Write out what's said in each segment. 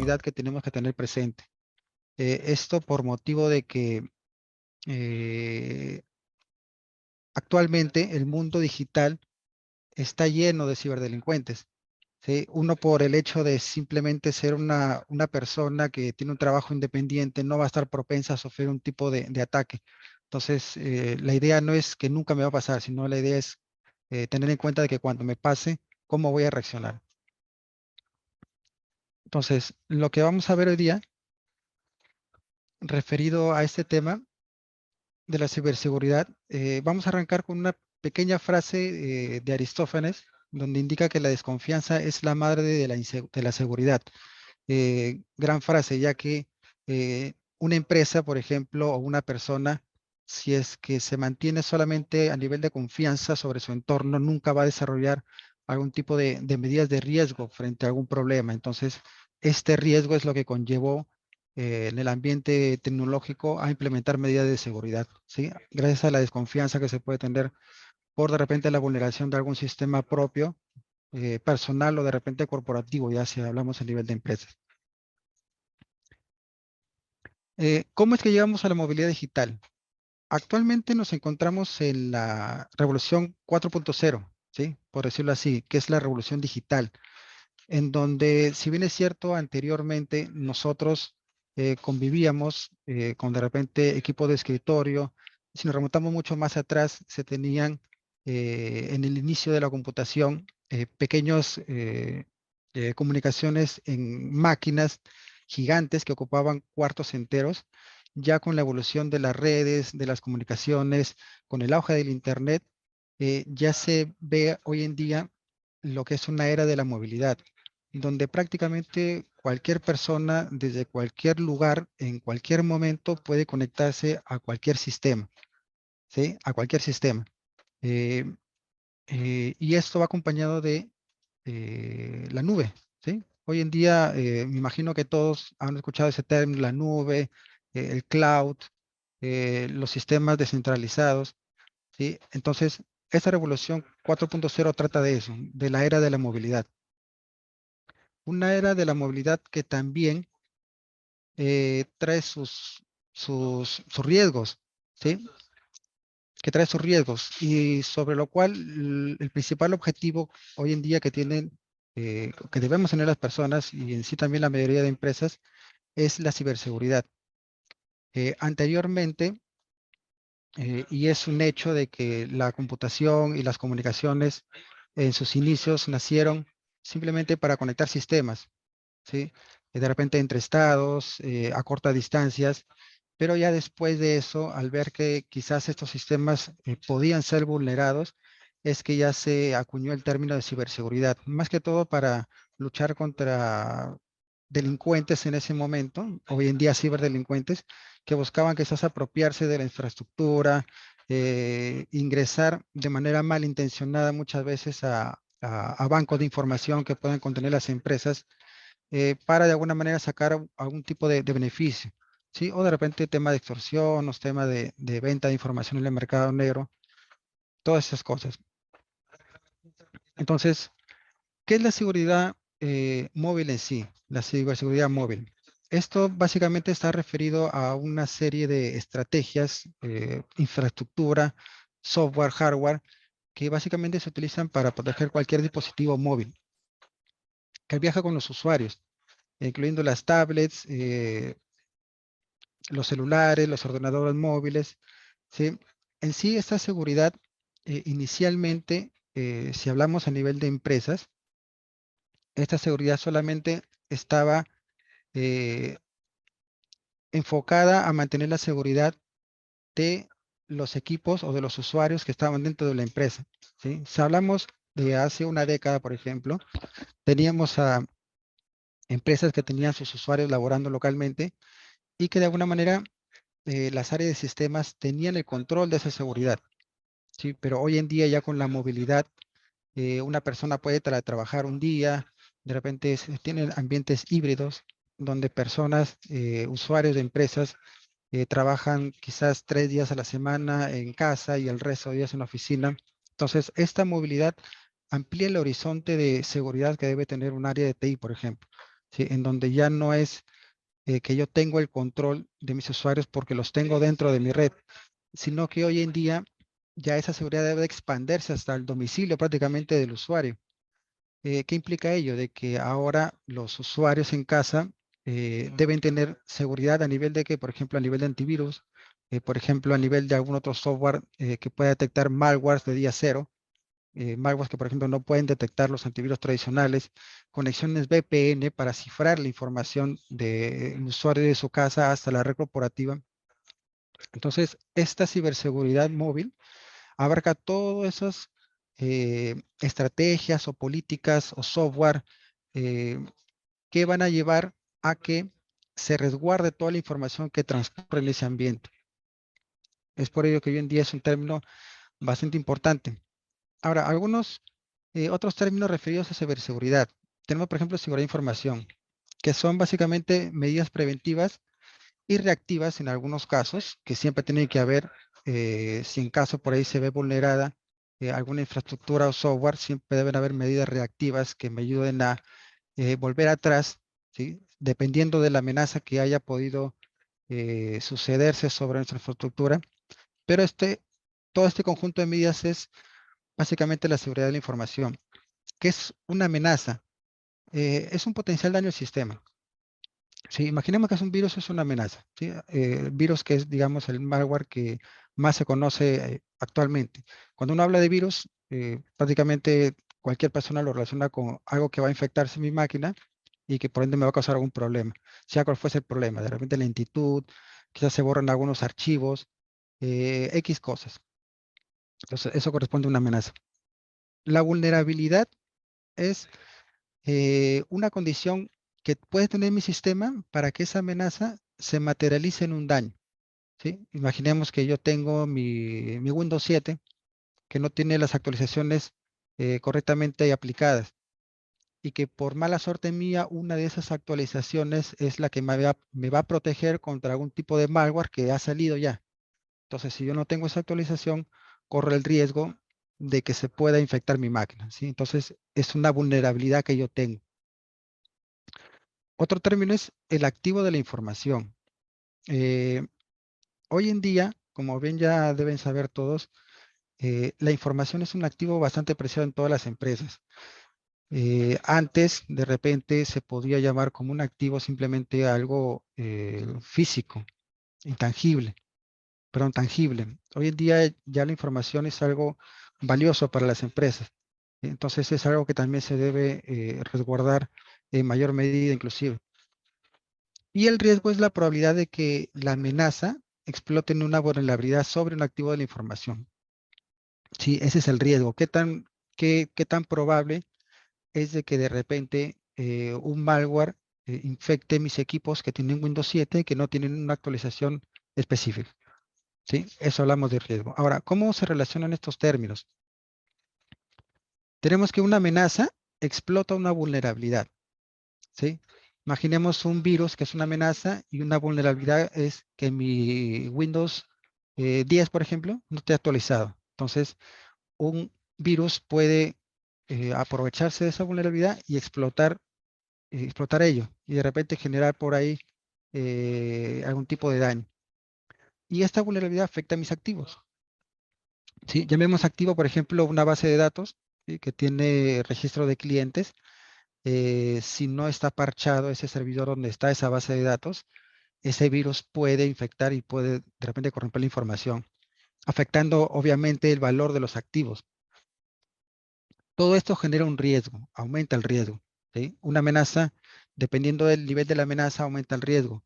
ciberseguridad que tenemos que tener presente. Esto por motivo de que actualmente el mundo digital está lleno de ciberdelincuentes. ¿Sí? Uno por el hecho de simplemente ser una persona que tiene un trabajo independiente no va a estar propensa a sufrir un tipo de ataque. Entonces, la idea no es que nunca me va a pasar, sino la idea es tener en cuenta de que cuando me pase, ¿cómo voy a reaccionar? Entonces, lo que vamos a ver hoy día, referido a este tema de la ciberseguridad, vamos a arrancar con una pequeña frase de Aristófanes, donde indica que la desconfianza es la madre de de la seguridad. Gran frase, ya que una empresa, por ejemplo, o una persona, si es que se mantiene solamente a nivel de confianza sobre su entorno, nunca va a desarrollar algún tipo de medidas de riesgo frente a algún problema. Entonces, este riesgo es lo que conllevó en el ambiente tecnológico a implementar medidas de seguridad, ¿sí? Gracias a la desconfianza que se puede tener por de repente la vulneración de algún sistema propio, personal o de repente corporativo, ya si hablamos a nivel de empresas. ¿Cómo es que llegamos a la movilidad digital? Actualmente nos encontramos en la revolución 4.0, ¿sí? Por decirlo así, que es la revolución digital, en donde, si bien es cierto, anteriormente nosotros convivíamos con de repente equipo de escritorio. Si nos remontamos mucho más atrás, se tenían en el inicio de la computación pequeños comunicaciones en máquinas gigantes que ocupaban cuartos enteros. Ya con la evolución de las redes, de las comunicaciones, con el auge del Internet, ya se ve hoy en día lo que es una era de la movilidad, donde prácticamente cualquier persona desde cualquier lugar, en cualquier momento, puede conectarse a cualquier sistema, ¿sí? A cualquier sistema. Eh, y esto va acompañado de la nube, ¿sí? Hoy en día, me imagino que todos han escuchado ese término, la nube, el cloud, los sistemas descentralizados, ¿sí? Entonces, esta revolución 4.0 trata de eso, de la era de la movilidad. Una era de la movilidad que también trae sus riesgos, ¿sí? Que trae sus riesgos y sobre lo cual el principal objetivo hoy en día que tienen, que debemos tener las personas y en sí también la mayoría de empresas, es la ciberseguridad. Anteriormente, y es un hecho de que la computación y las comunicaciones en sus inicios nacieron simplemente para conectar sistemas, ¿sí? De repente entre estados, a cortas distancias, pero ya después de eso, al ver que quizás estos sistemas podían ser vulnerados, es que ya se acuñó el término de ciberseguridad, más que todo para luchar contra delincuentes en ese momento, hoy en día ciberdelincuentes, que buscaban quizás apropiarse de la infraestructura, ingresar de manera malintencionada muchas veces a bancos de información que puedan contener las empresas para de alguna manera sacar algún tipo de beneficio, ¿sí? O de repente tema de extorsión, o tema de venta de información en el mercado negro, todas esas cosas. Entonces, ¿qué es la seguridad móvil en sí? La ciberseguridad móvil. Esto básicamente está referido a una serie de estrategias, infraestructura, software, hardware, que básicamente se utilizan para proteger cualquier dispositivo móvil que viaja con los usuarios, incluyendo las tablets, los celulares, los ordenadores móviles, ¿sí? En sí, esta seguridad, inicialmente, si hablamos a nivel de empresas, esta seguridad solamente estaba eh, enfocada a mantener la seguridad de los equipos o de los usuarios que estaban dentro de la empresa, ¿sí? Si hablamos de hace una década, por ejemplo, teníamos a empresas que tenían sus usuarios laborando localmente y que de alguna manera las áreas de sistemas tenían el control de esa seguridad. Sí, pero hoy en día ya con la movilidad, una persona puede trabajar un día, de repente tienen ambientes híbridos donde personas, usuarios de empresas, trabajan quizás 3 días a la semana en casa y el resto de días en la oficina. Entonces, esta movilidad amplía el horizonte de seguridad que debe tener un área de TI, por ejemplo. ¿sí? En donde ya no es que yo tengo el control de mis usuarios porque los tengo dentro de mi red, sino que hoy en día ya esa seguridad debe expandirse hasta el domicilio prácticamente del usuario. ¿Qué implica ello? De que ahora los usuarios en casa deben tener seguridad a nivel de que, por ejemplo, a nivel de antivirus, por ejemplo, a nivel de algún otro software que pueda detectar malwares de día cero, malwares que, por ejemplo, no pueden detectar los antivirus tradicionales, conexiones VPN para cifrar la información del usuario de su casa hasta la red corporativa. Entonces, esta ciberseguridad móvil abarca todas esas estrategias o políticas o software eh, que van a llevar a que se resguarde toda la información que transcurre en ese ambiente. Es por ello que hoy en día es un término bastante importante. Ahora, algunos otros términos referidos a ciberseguridad. Tenemos, por ejemplo, seguridad de información, que son básicamente medidas preventivas y reactivas en algunos casos, que siempre tiene que haber, si en caso por ahí se ve vulnerada alguna infraestructura o software, siempre deben haber medidas reactivas que me ayuden a volver atrás, ¿sí? Dependiendo de la amenaza que haya podido sucederse sobre nuestra infraestructura. Pero todo este conjunto de medidas es básicamente la seguridad de la información. ¿Qué es una amenaza? Es un potencial daño al sistema. Sí, imaginemos que es un virus, es una amenaza. ¿Sí? El virus que es, digamos, el malware que más se conoce actualmente. Cuando uno habla de virus, prácticamente cualquier persona lo relaciona con algo que va a infectarse mi máquina y que por ende me va a causar algún problema. Sea cual fuese el problema, de repente lentitud, quizás se borran algunos archivos, X cosas. Entonces, eso corresponde a una amenaza. La vulnerabilidad es una condición que puede tener mi sistema para que esa amenaza se materialice en un daño, ¿sí? Imaginemos que yo tengo mi Windows 7 que no tiene las actualizaciones correctamente aplicadas y que por mala suerte mía, una de esas actualizaciones es la que me va a proteger contra algún tipo de malware que ha salido ya. Entonces, si yo no tengo esa actualización, corre el riesgo de que se pueda infectar mi máquina, ¿sí? Entonces, es una vulnerabilidad que yo tengo. Otro término es el activo de la información. Eh, Hoy en día, como bien ya deben saber todos, la información es un activo bastante preciado en todas las empresas. Antes, de repente, se podía llamar como un activo simplemente algo físico, intangible, perdón, tangible. Hoy en día ya la información es algo valioso para las empresas. Entonces es algo que también se debe resguardar en mayor medida inclusive. Y el riesgo es la probabilidad de que la amenaza explote en una vulnerabilidad sobre un activo de la información. Sí, ese es el riesgo. ¿Qué tan probable es de que de repente un malware infecte mis equipos que tienen Windows 7 y que no tienen una actualización específica? ¿Sí? Eso hablamos de riesgo. Ahora, ¿cómo se relacionan estos términos? Tenemos que una amenaza explota una vulnerabilidad. ¿Sí? Imaginemos un virus que es una amenaza y una vulnerabilidad es que mi Windows 10, por ejemplo, no esté actualizado. Entonces, un virus puede aprovecharse de esa vulnerabilidad y explotar ello y de repente generar por ahí algún tipo de daño. Y esta vulnerabilidad afecta a mis activos. ¿Sí? Llamemos activo, por ejemplo, una base de datos, ¿sí? Que tiene registro de clientes. Si no está parchado ese servidor donde está esa base de datos, ese virus puede infectar y puede de repente corromper la información, afectando obviamente el valor de los activos. Todo esto genera un riesgo, aumenta el riesgo. ¿Sí? Una amenaza, dependiendo del nivel de la amenaza, aumenta el riesgo.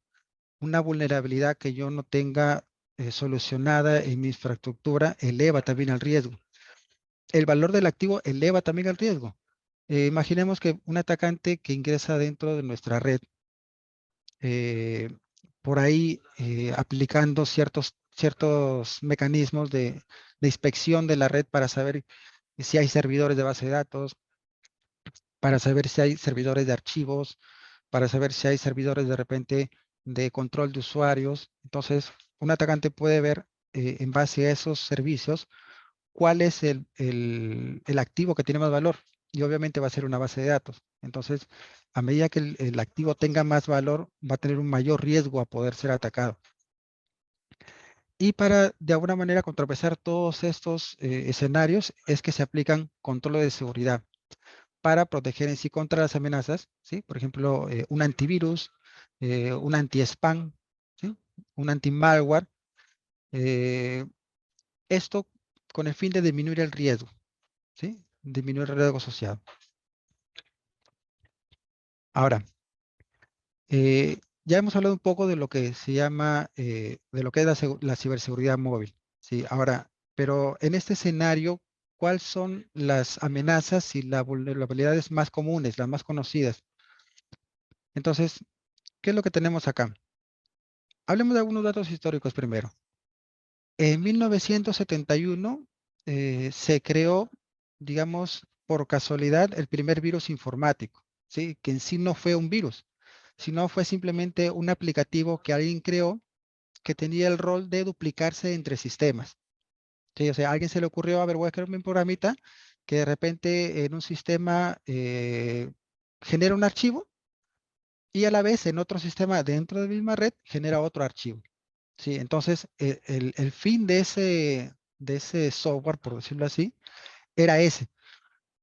Una vulnerabilidad que yo no tenga solucionada en mi infraestructura eleva también el riesgo. El valor del activo eleva también el riesgo. Imaginemos que un atacante que ingresa dentro de nuestra red eh, por ahí aplicando ciertos mecanismos de inspección de la red para saber si hay servidores de base de datos, para saber si hay servidores de archivos, para saber si hay servidores de repente de control de usuarios. Entonces, un atacante puede ver en base a esos servicios cuál es el activo que tiene más valor. y obviamente va a ser una base de datos. Entonces, a medida que el activo tenga más valor, va a tener un mayor riesgo a poder ser atacado. Y para, de alguna manera, contrapesar todos estos escenarios, es que se aplican controles de seguridad para proteger en sí contra las amenazas, ¿sí? Por ejemplo, un antivirus, un anti-spam, ¿sí? Un anti-malware. eh, Esto con el fin de disminuir el riesgo, ¿sí? Disminuir el riesgo asociado. Ahora, ya hemos hablado un poco de lo que se llama, de lo que es la ciberseguridad móvil, ¿sí? Ahora, pero en este escenario, ¿cuáles son las amenazas y las vulnerabilidades más comunes, las más conocidas? Entonces, ¿qué es lo que tenemos acá? Hablemos de algunos datos históricos primero. En 1971 se creó, digamos, por casualidad, el primer virus informático, ¿sí? Que en sí no fue un virus, sino fue simplemente un aplicativo que alguien creó que tenía el rol de duplicarse entre sistemas. ¿Sí? O sea, a alguien se le ocurrió, a ver, voy a crear un programita que de repente en un sistema genera un archivo y a la vez en otro sistema dentro de la misma red genera otro archivo. Sí, entonces el fin de ese software, por decirlo así, era ese.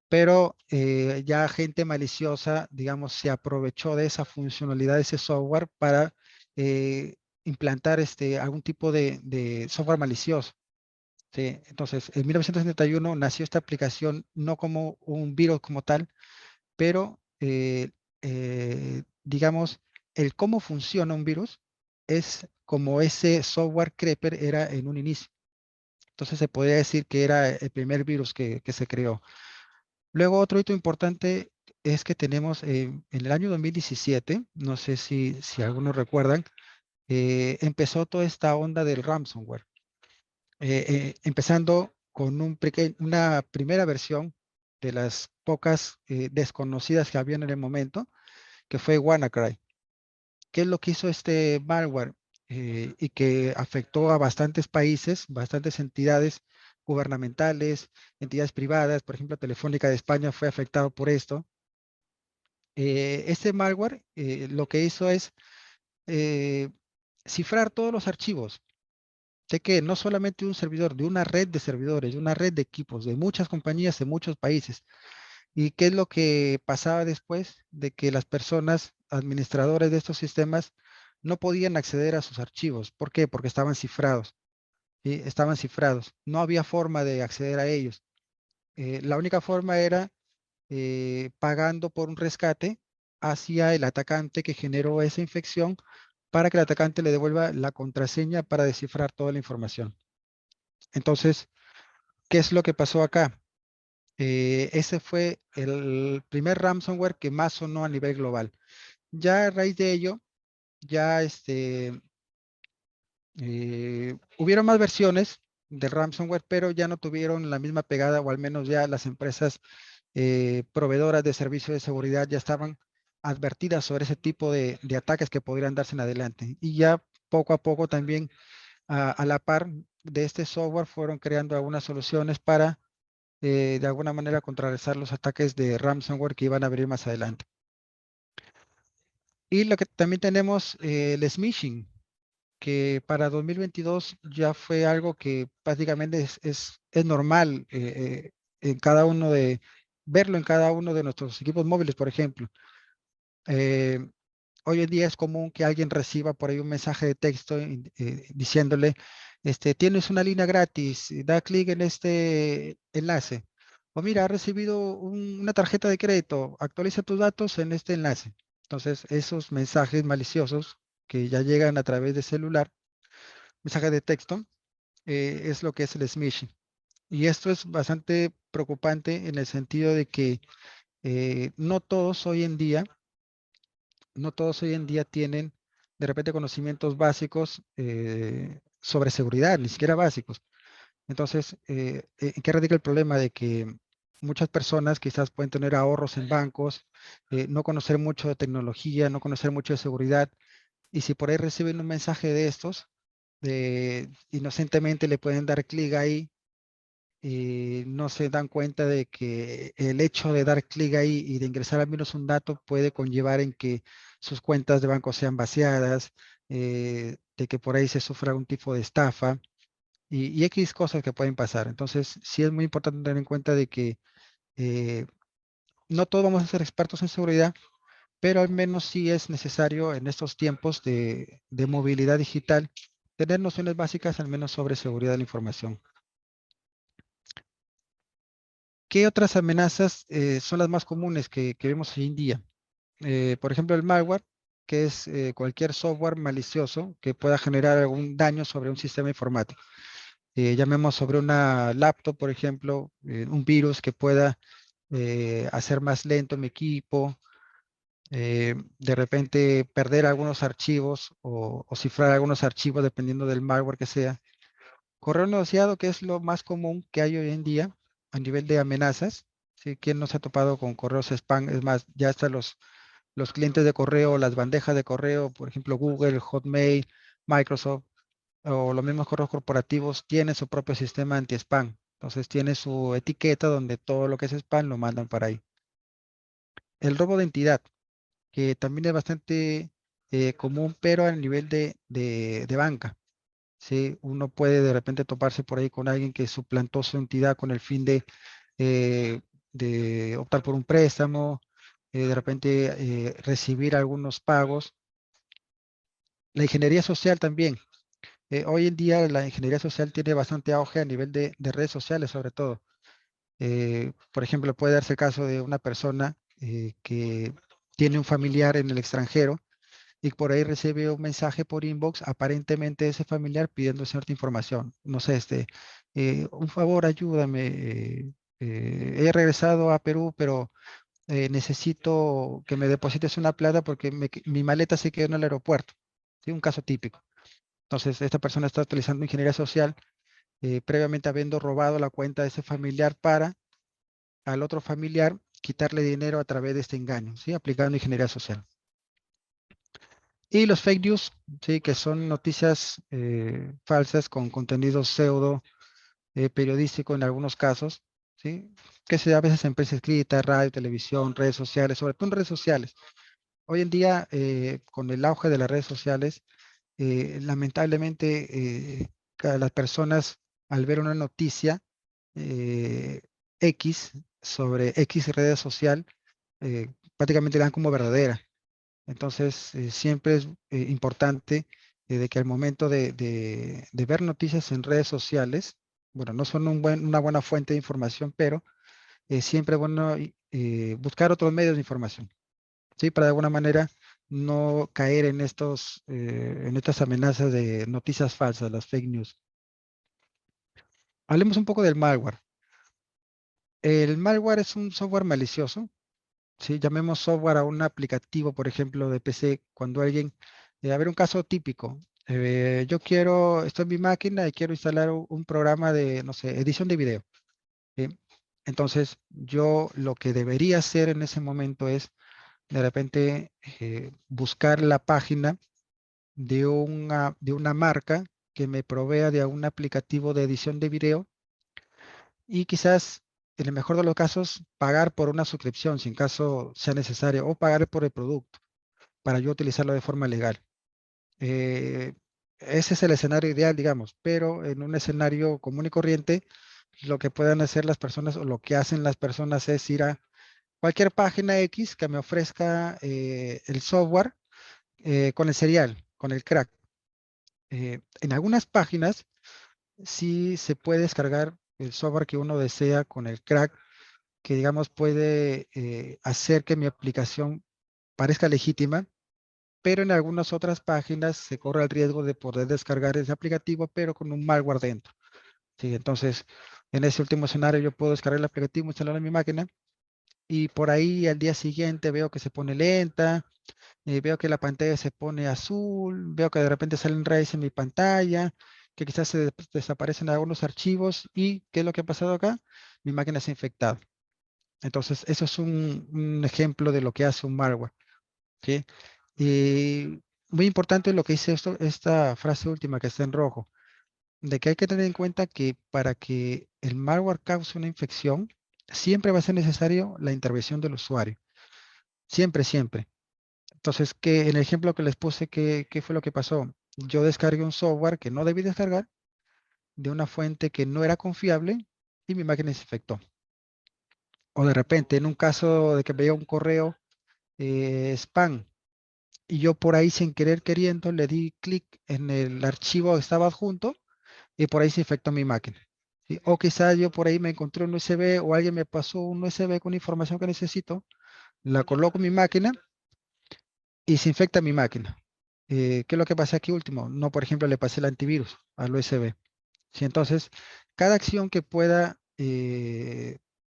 Pero ya gente maliciosa, digamos, se aprovechó de esa funcionalidad de ese software para eh, implantar algún tipo de software malicioso. ¿Sí? Entonces, en 1971 nació esta aplicación no como un virus como tal, pero digamos, el cómo funciona un virus es como ese software Crepper era en un inicio. Entonces se podría decir que era el primer virus que se creó. Luego otro hito importante es que tenemos en el año 2017, no sé si algunos recuerdan, empezó toda esta onda del ransomware. Empezando con una primera versión de las pocas desconocidas que habían en el momento, que fue WannaCry. ¿Qué es lo que hizo este malware? Y que afectó a bastantes países, bastantes entidades gubernamentales, entidades privadas, por ejemplo, Telefónica de España fue afectado por esto. Este malware lo que hizo es eh, cifrar todos los archivos. Sé que no solamente un servidor, de una red de servidores, de una red de equipos, de muchas compañías, de muchos países. ¿Y qué es lo que pasaba después de que las personas administradores de estos sistemas no podían acceder a sus archivos? ¿Por qué? Porque estaban cifrados. ¿Sí? Estaban cifrados. No había forma de acceder a ellos. La única forma era pagando por un rescate hacia el atacante que generó esa infección para que el atacante le devuelva la contraseña para descifrar toda la información. Entonces, ¿qué es lo que pasó acá? Ese fue el primer ransomware que más sonó a nivel global. Ya a raíz de ello, ya hubieron más versiones de ransomware, pero ya no tuvieron la misma pegada, o al menos ya las empresas proveedoras de servicios de seguridad ya estaban advertidas sobre ese tipo de ataques que podrían darse en adelante. Y ya poco a poco también a la par de este software fueron creando algunas soluciones para de alguna manera contrarrestar los ataques de ransomware que iban a venir más adelante. Y lo que también tenemos el smishing, que para 2022 ya fue algo que prácticamente es normal en cada uno verlo en cada uno de nuestros equipos móviles, por ejemplo. Eh, Hoy en día es común que alguien reciba por ahí un mensaje de texto diciéndole, tienes una línea gratis, da clic en este enlace. O mira, has recibido una tarjeta de crédito, actualiza tus datos en este enlace. Entonces, esos mensajes maliciosos que ya llegan a través de celular, mensaje de texto, es lo que es el smishing. Y esto es bastante preocupante en el sentido de que no todos hoy en día no todos hoy en día tienen de repente conocimientos básicos sobre seguridad, ni siquiera básicos. Entonces, ¿en qué radica el problema de que muchas personas quizás pueden tener ahorros en bancos, no conocer mucho de tecnología, no conocer mucho de seguridad, y si por ahí reciben un mensaje de estos, inocentemente le pueden dar clic ahí no se dan cuenta de que el hecho de dar clic ahí y de ingresar al menos un dato puede conllevar en que sus cuentas de banco sean vaciadas, de que por ahí se sufra algún tipo de estafa y X cosas que pueden pasar. Entonces, sí es muy importante tener en cuenta de que eh, no todos vamos a ser expertos en seguridad, pero al menos sí es necesario en estos tiempos de movilidad digital tener nociones básicas al menos sobre seguridad de la información. ¿Qué otras amenazas son las más comunes que vemos hoy en día? Por ejemplo, el malware, que es cualquier software malicioso que pueda generar algún daño sobre un sistema informático. Llamemos sobre una laptop, por ejemplo, un virus que pueda hacer más lento mi equipo, de repente perder algunos archivos o cifrar algunos archivos dependiendo del malware que sea. Correo no deseado, que es lo más común que hay hoy en día a nivel de amenazas. ¿Sí? ¿Quién no se ha topado con correos spam? Es más, ya hasta los clientes de correo, las bandejas de correo, por ejemplo, Google, Hotmail, Microsoft o los mismos correos corporativos tienen su propio sistema anti-spam. Entonces tiene su etiqueta donde todo lo que es spam lo mandan para ahí. El robo de identidad, que también es bastante común, pero a nivel de banca. ¿Sí? Uno puede de repente toparse por ahí con alguien que suplantó su entidad con el fin eh, de optar por un préstamo, de repente recibir algunos pagos. La ingeniería social también. Hoy en día la ingeniería social tiene bastante auge a nivel de redes sociales, sobre todo. Por ejemplo, puede darse el caso de una persona que tiene un familiar en el extranjero y por ahí recibe un mensaje por inbox, aparentemente ese familiar pidiendo cierta información. No sé, un favor, ayúdame. He regresado a Perú, pero necesito que me deposites una plata porque mi maleta se quedó en el aeropuerto. ¿Sí? Un caso típico. Entonces, esta persona está utilizando ingeniería social, previamente habiendo robado la cuenta de ese familiar para al otro familiar quitarle dinero a través de este engaño, ¿sí? Aplicando ingeniería social. Y los fake news, sí, que son noticias falsas con contenido pseudo periodístico en algunos casos, sí, que se da a veces en prensa escrita, radio, televisión, redes sociales, sobre todo en redes sociales. Hoy en día, con el auge de las redes sociales, lamentablemente, las personas al ver una noticia eh, X sobre X redes social, prácticamente la dan como verdadera. Entonces, siempre es importante de que al momento de ver noticias en redes sociales, bueno, no son una buena fuente de información, pero siempre es bueno buscar otros medios de información, ¿sí? Para de alguna manera no caer en estas amenazas de noticias falsas, las fake news. Hablemos un poco del malware. El malware es un software malicioso. Sí, llamemos software a un aplicativo, por ejemplo, de PC, cuando alguien, a ver, un caso típico, estoy en mi máquina y quiero instalar un programa de, no sé, edición de video. ¿Sí? Entonces, yo lo que debería hacer en ese momento es, de repente, buscar la página de una marca que me provea de un aplicativo de edición de video y quizás, en el mejor de los casos, pagar por una suscripción, si en caso sea necesario, o pagar por el producto para yo utilizarlo de forma legal. Eh, Ese es el escenario ideal, digamos, pero en un escenario común y corriente, lo que puedan hacer las personas o lo que hacen las personas es ir a cualquier página X que me ofrezca el software con el serial, con el crack. En algunas páginas sí se puede descargar el software que uno desea con el crack, que digamos puede hacer que mi aplicación parezca legítima, pero en algunas otras páginas se corre el riesgo de poder descargar ese aplicativo, pero con un malware dentro. ¿Sí? Entonces, en ese último escenario yo puedo descargar el aplicativo, instalarlo en mi máquina y por ahí al día siguiente veo que se pone lenta, veo que la pantalla se pone azul, veo que de repente salen rayos en mi pantalla, que quizás desaparecen algunos archivos y ¿qué es lo que ha pasado acá? Mi máquina se ha infectado. Entonces, eso es un ejemplo de lo que hace un malware. ¿Sí? Y muy importante lo que dice esta frase última que está en rojo, de que hay que tener en cuenta que para que el malware causa una infección, siempre va a ser necesario la intervención del usuario. Siempre, siempre. Entonces, en el ejemplo que les puse, ¿qué fue lo que pasó? Yo descargué un software que no debí descargar de una fuente que no era confiable y mi máquina se infectó. O de repente, en un caso de que veía un correo spam y yo por ahí sin querer queriendo le di clic en el archivo que estaba adjunto y por ahí se infectó mi máquina. ¿Sí? O quizás yo por ahí me encontré un USB o alguien me pasó un USB con información que necesito, la coloco en mi máquina y se infecta mi máquina. ¿Qué es lo que pasa aquí último? No, por ejemplo, le pasé el antivirus al USB. ¿Sí? Entonces, cada acción que pueda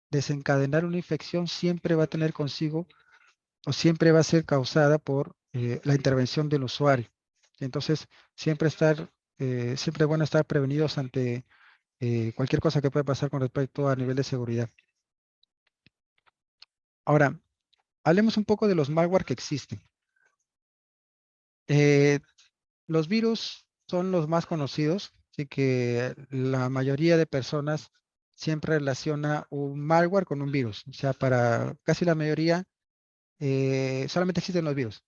desencadenar una infección siempre va a tener consigo o siempre va a ser causada por la intervención del usuario. Entonces, siempre es bueno estar prevenidos ante cualquier cosa que pueda pasar con respecto a nivel de seguridad. Ahora, hablemos un poco de los malware que existen. Eh, los virus son los más conocidos, así que la mayoría de personas siempre relaciona un malware con un virus. O sea, para casi la mayoría solamente existen los virus.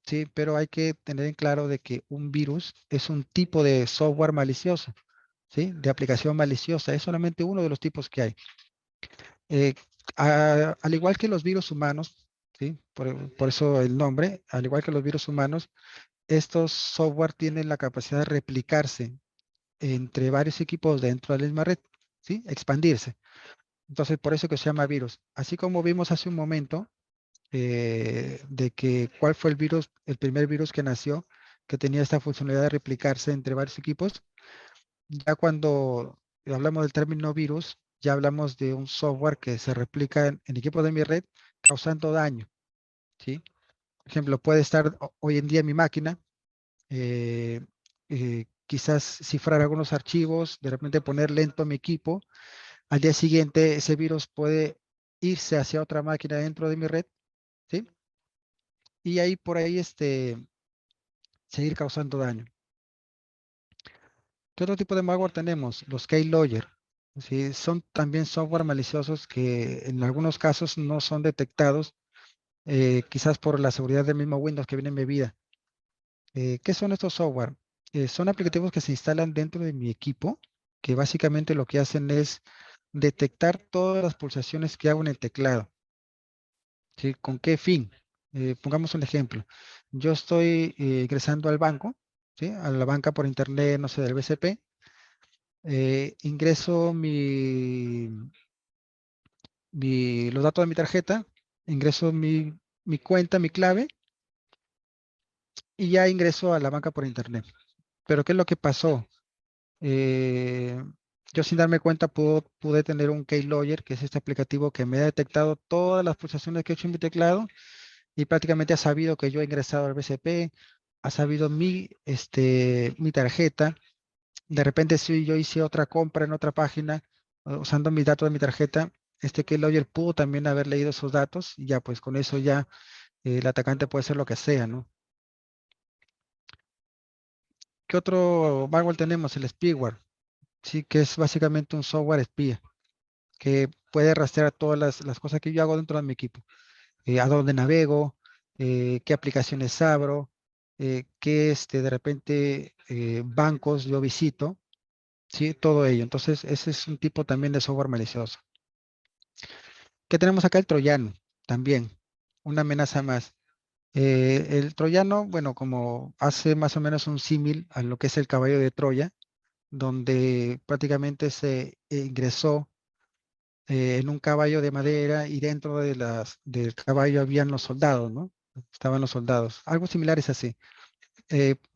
Sí, pero hay que tener en claro de que un virus es un tipo de software malicioso, ¿sí? De aplicación maliciosa. Es solamente uno de los tipos que hay. Eh, al igual que los virus humanos, ¿sí? Por eso el nombre, al igual que los virus humanos, estos software tienen la capacidad de replicarse entre varios equipos dentro de la misma red, ¿sí? Expandirse. Entonces, por eso que se llama virus. Así como vimos hace un momento, de que cuál fue el virus, el primer virus que nació, que tenía esta funcionalidad de replicarse entre varios equipos. Ya cuando hablamos del término virus, ya hablamos de un software que se replica en equipos de mi red causando daño, ¿sí? Por ejemplo, puede estar hoy en día en mi máquina, eh, quizás cifrar algunos archivos, de repente poner lento mi equipo. Al día siguiente ese virus puede irse hacia otra máquina dentro de mi red, ¿sí? Y ahí por ahí seguir causando daño. ¿Qué otro tipo de malware tenemos? Los keylogger. Sí, son también software maliciosos que en algunos casos no son detectados, quizás por la seguridad del mismo Windows que viene embebida. ¿Qué son estos software? Son aplicativos que se instalan dentro de mi equipo, que básicamente lo que hacen es detectar todas las pulsaciones que hago en el teclado. ¿Sí? ¿Con qué fin? Pongamos un ejemplo. Yo estoy ingresando al banco, ¿sí? A la banca por internet, no sé, del BCP. Ingreso los datos de mi tarjeta, ingreso mi cuenta, mi clave y ya ingreso a la banca por internet. Pero ¿qué es lo que pasó? Eh, yo sin darme cuenta pude tener un keylogger, que es este aplicativo que me ha detectado todas las pulsaciones que he hecho en mi teclado y prácticamente ha sabido que yo he ingresado al BCP, ha sabido mi tarjeta. De repente, si yo hice otra compra en otra página usando mis datos de mi tarjeta, este keylogger pudo también haber leído esos datos y ya, pues con eso ya el atacante puede hacer lo que sea, ¿no? ¿Qué otro malware tenemos? El spyware, sí, que es básicamente un software espía que puede rastrear todas las cosas que yo hago dentro de mi equipo. A dónde navego, qué aplicaciones abro, qué de repente bancos yo visito, sí, todo ello. Entonces, ese es un tipo también de software malicioso. ¿Qué tenemos acá? El troyano, también, una amenaza más. El troyano, bueno, como hace más o menos un símil a lo que es el caballo de Troya, donde prácticamente se ingresó en un caballo de madera y dentro del caballo habían los soldados, ¿no? Estaban los soldados. Algo similar es así.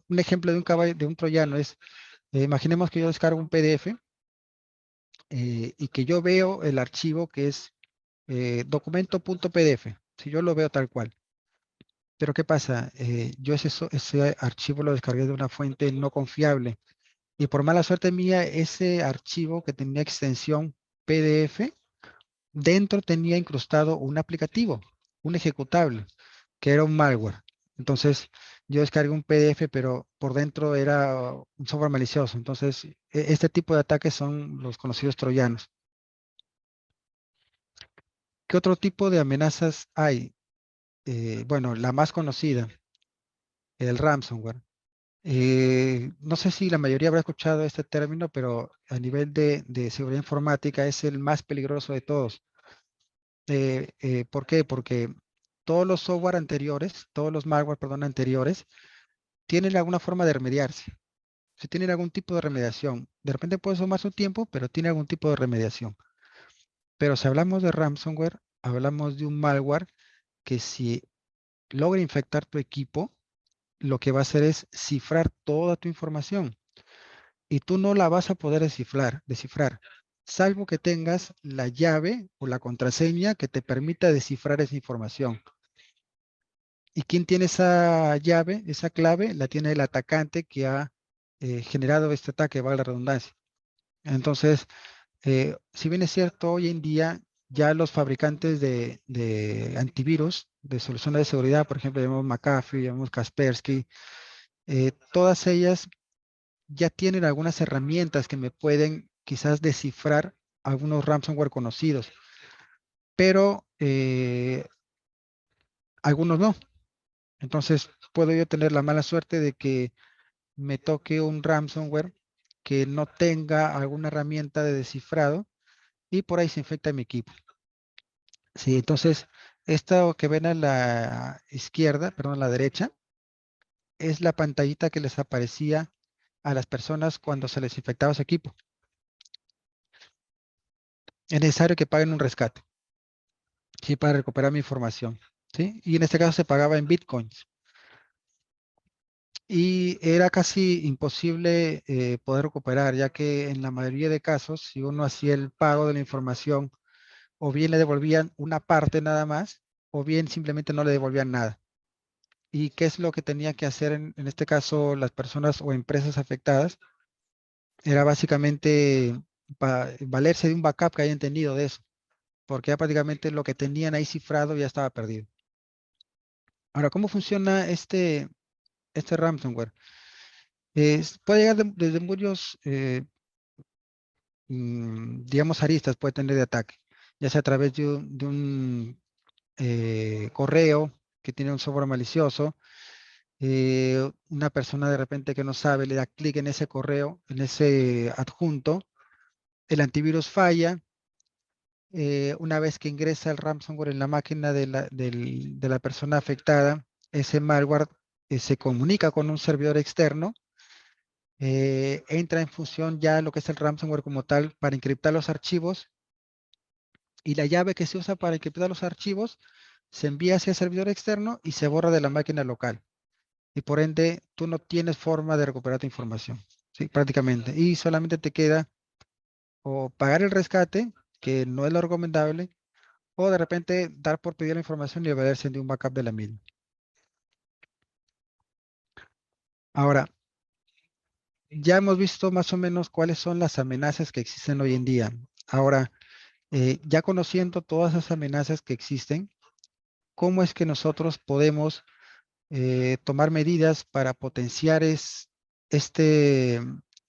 Un ejemplo de un caballo, de un troyano es, imaginemos que yo descargo un PDF y que yo veo el archivo que es documento.pdf, si yo lo veo tal cual. Pero ¿qué pasa? Yo ese archivo lo descargué de una fuente no confiable y por mala suerte mía, ese archivo que tenía extensión PDF, dentro tenía incrustado un aplicativo, un ejecutable, que era un malware. Entonces, yo descargué un PDF, pero por dentro era un software malicioso. Entonces, este tipo de ataques son los conocidos troyanos. ¿Qué otro tipo de amenazas hay? Bueno, la más conocida, el ransomware. No sé si la mayoría habrá escuchado este término, pero a nivel de seguridad informática es el más peligroso de todos. ¿Por qué? Porque todos los software anteriores, todos los malware, perdón, anteriores, tienen alguna forma de remediarse. Si tienen algún tipo de remediación. De repente puede tomar su tiempo, pero tiene algún tipo de remediación. Pero si hablamos de ransomware, hablamos de un malware que si logra infectar tu equipo, lo que va a hacer es cifrar toda tu información y tú no la vas a poder descifrar, salvo que tengas la llave o la contraseña que te permita descifrar esa información. ¿Y quién tiene esa llave, esa clave? La tiene el atacante que ha generado este ataque, valga la redundancia. Entonces, si bien es cierto, hoy en día ya los fabricantes de antivirus, de soluciones de seguridad, por ejemplo, llamamos McAfee, llamamos Kaspersky, todas ellas ya tienen algunas herramientas que me pueden quizás descifrar algunos ransomware conocidos, pero algunos no. Entonces, puedo yo tener la mala suerte de que me toque un ransomware que no tenga alguna herramienta de descifrado y por ahí se infecta mi equipo. Sí, entonces, esto que ven a la izquierda, perdón, a la derecha, es la pantallita que les aparecía a las personas cuando se les infectaba su equipo. Es necesario que paguen un rescate, ¿sí? Para recuperar mi información, ¿sí? Y en este caso se pagaba en bitcoins. Y era casi imposible poder recuperar, ya que en la mayoría de casos, si uno hacía el pago de la información, o bien le devolvían una parte nada más, o bien simplemente no le devolvían nada. ¿Y qué es lo que tenía que hacer en este caso las personas o empresas afectadas? Era básicamente valerse de un backup que hayan tenido de eso, porque ya prácticamente lo que tenían ahí cifrado ya estaba perdido. Ahora, ¿cómo funciona este ransomware? Puede llegar desde muchos, digamos, aristas, puede tener de ataque, ya sea a través de un correo que tiene un software malicioso. Una persona de repente que no sabe le da clic en ese correo, en ese adjunto, el antivirus falla. Una vez que ingresa el ransomware en la máquina de la persona afectada, ese malware se comunica con un servidor externo, entra en función ya lo que es el ransomware como tal para encriptar los archivos y la llave que se usa para encriptar los archivos se envía hacia el servidor externo y se borra de la máquina local. Y por ende, tú no tienes forma de recuperar tu información, ¿sí? Prácticamente. Y solamente te queda o pagar el rescate, que no es lo recomendable, o de repente dar por pedir la información y valerse de un backup de la misma. Ahora, ya hemos visto más o menos cuáles son las amenazas que existen hoy en día. Ahora, ya conociendo todas esas amenazas que existen, ¿cómo es que nosotros podemos tomar medidas para potenciar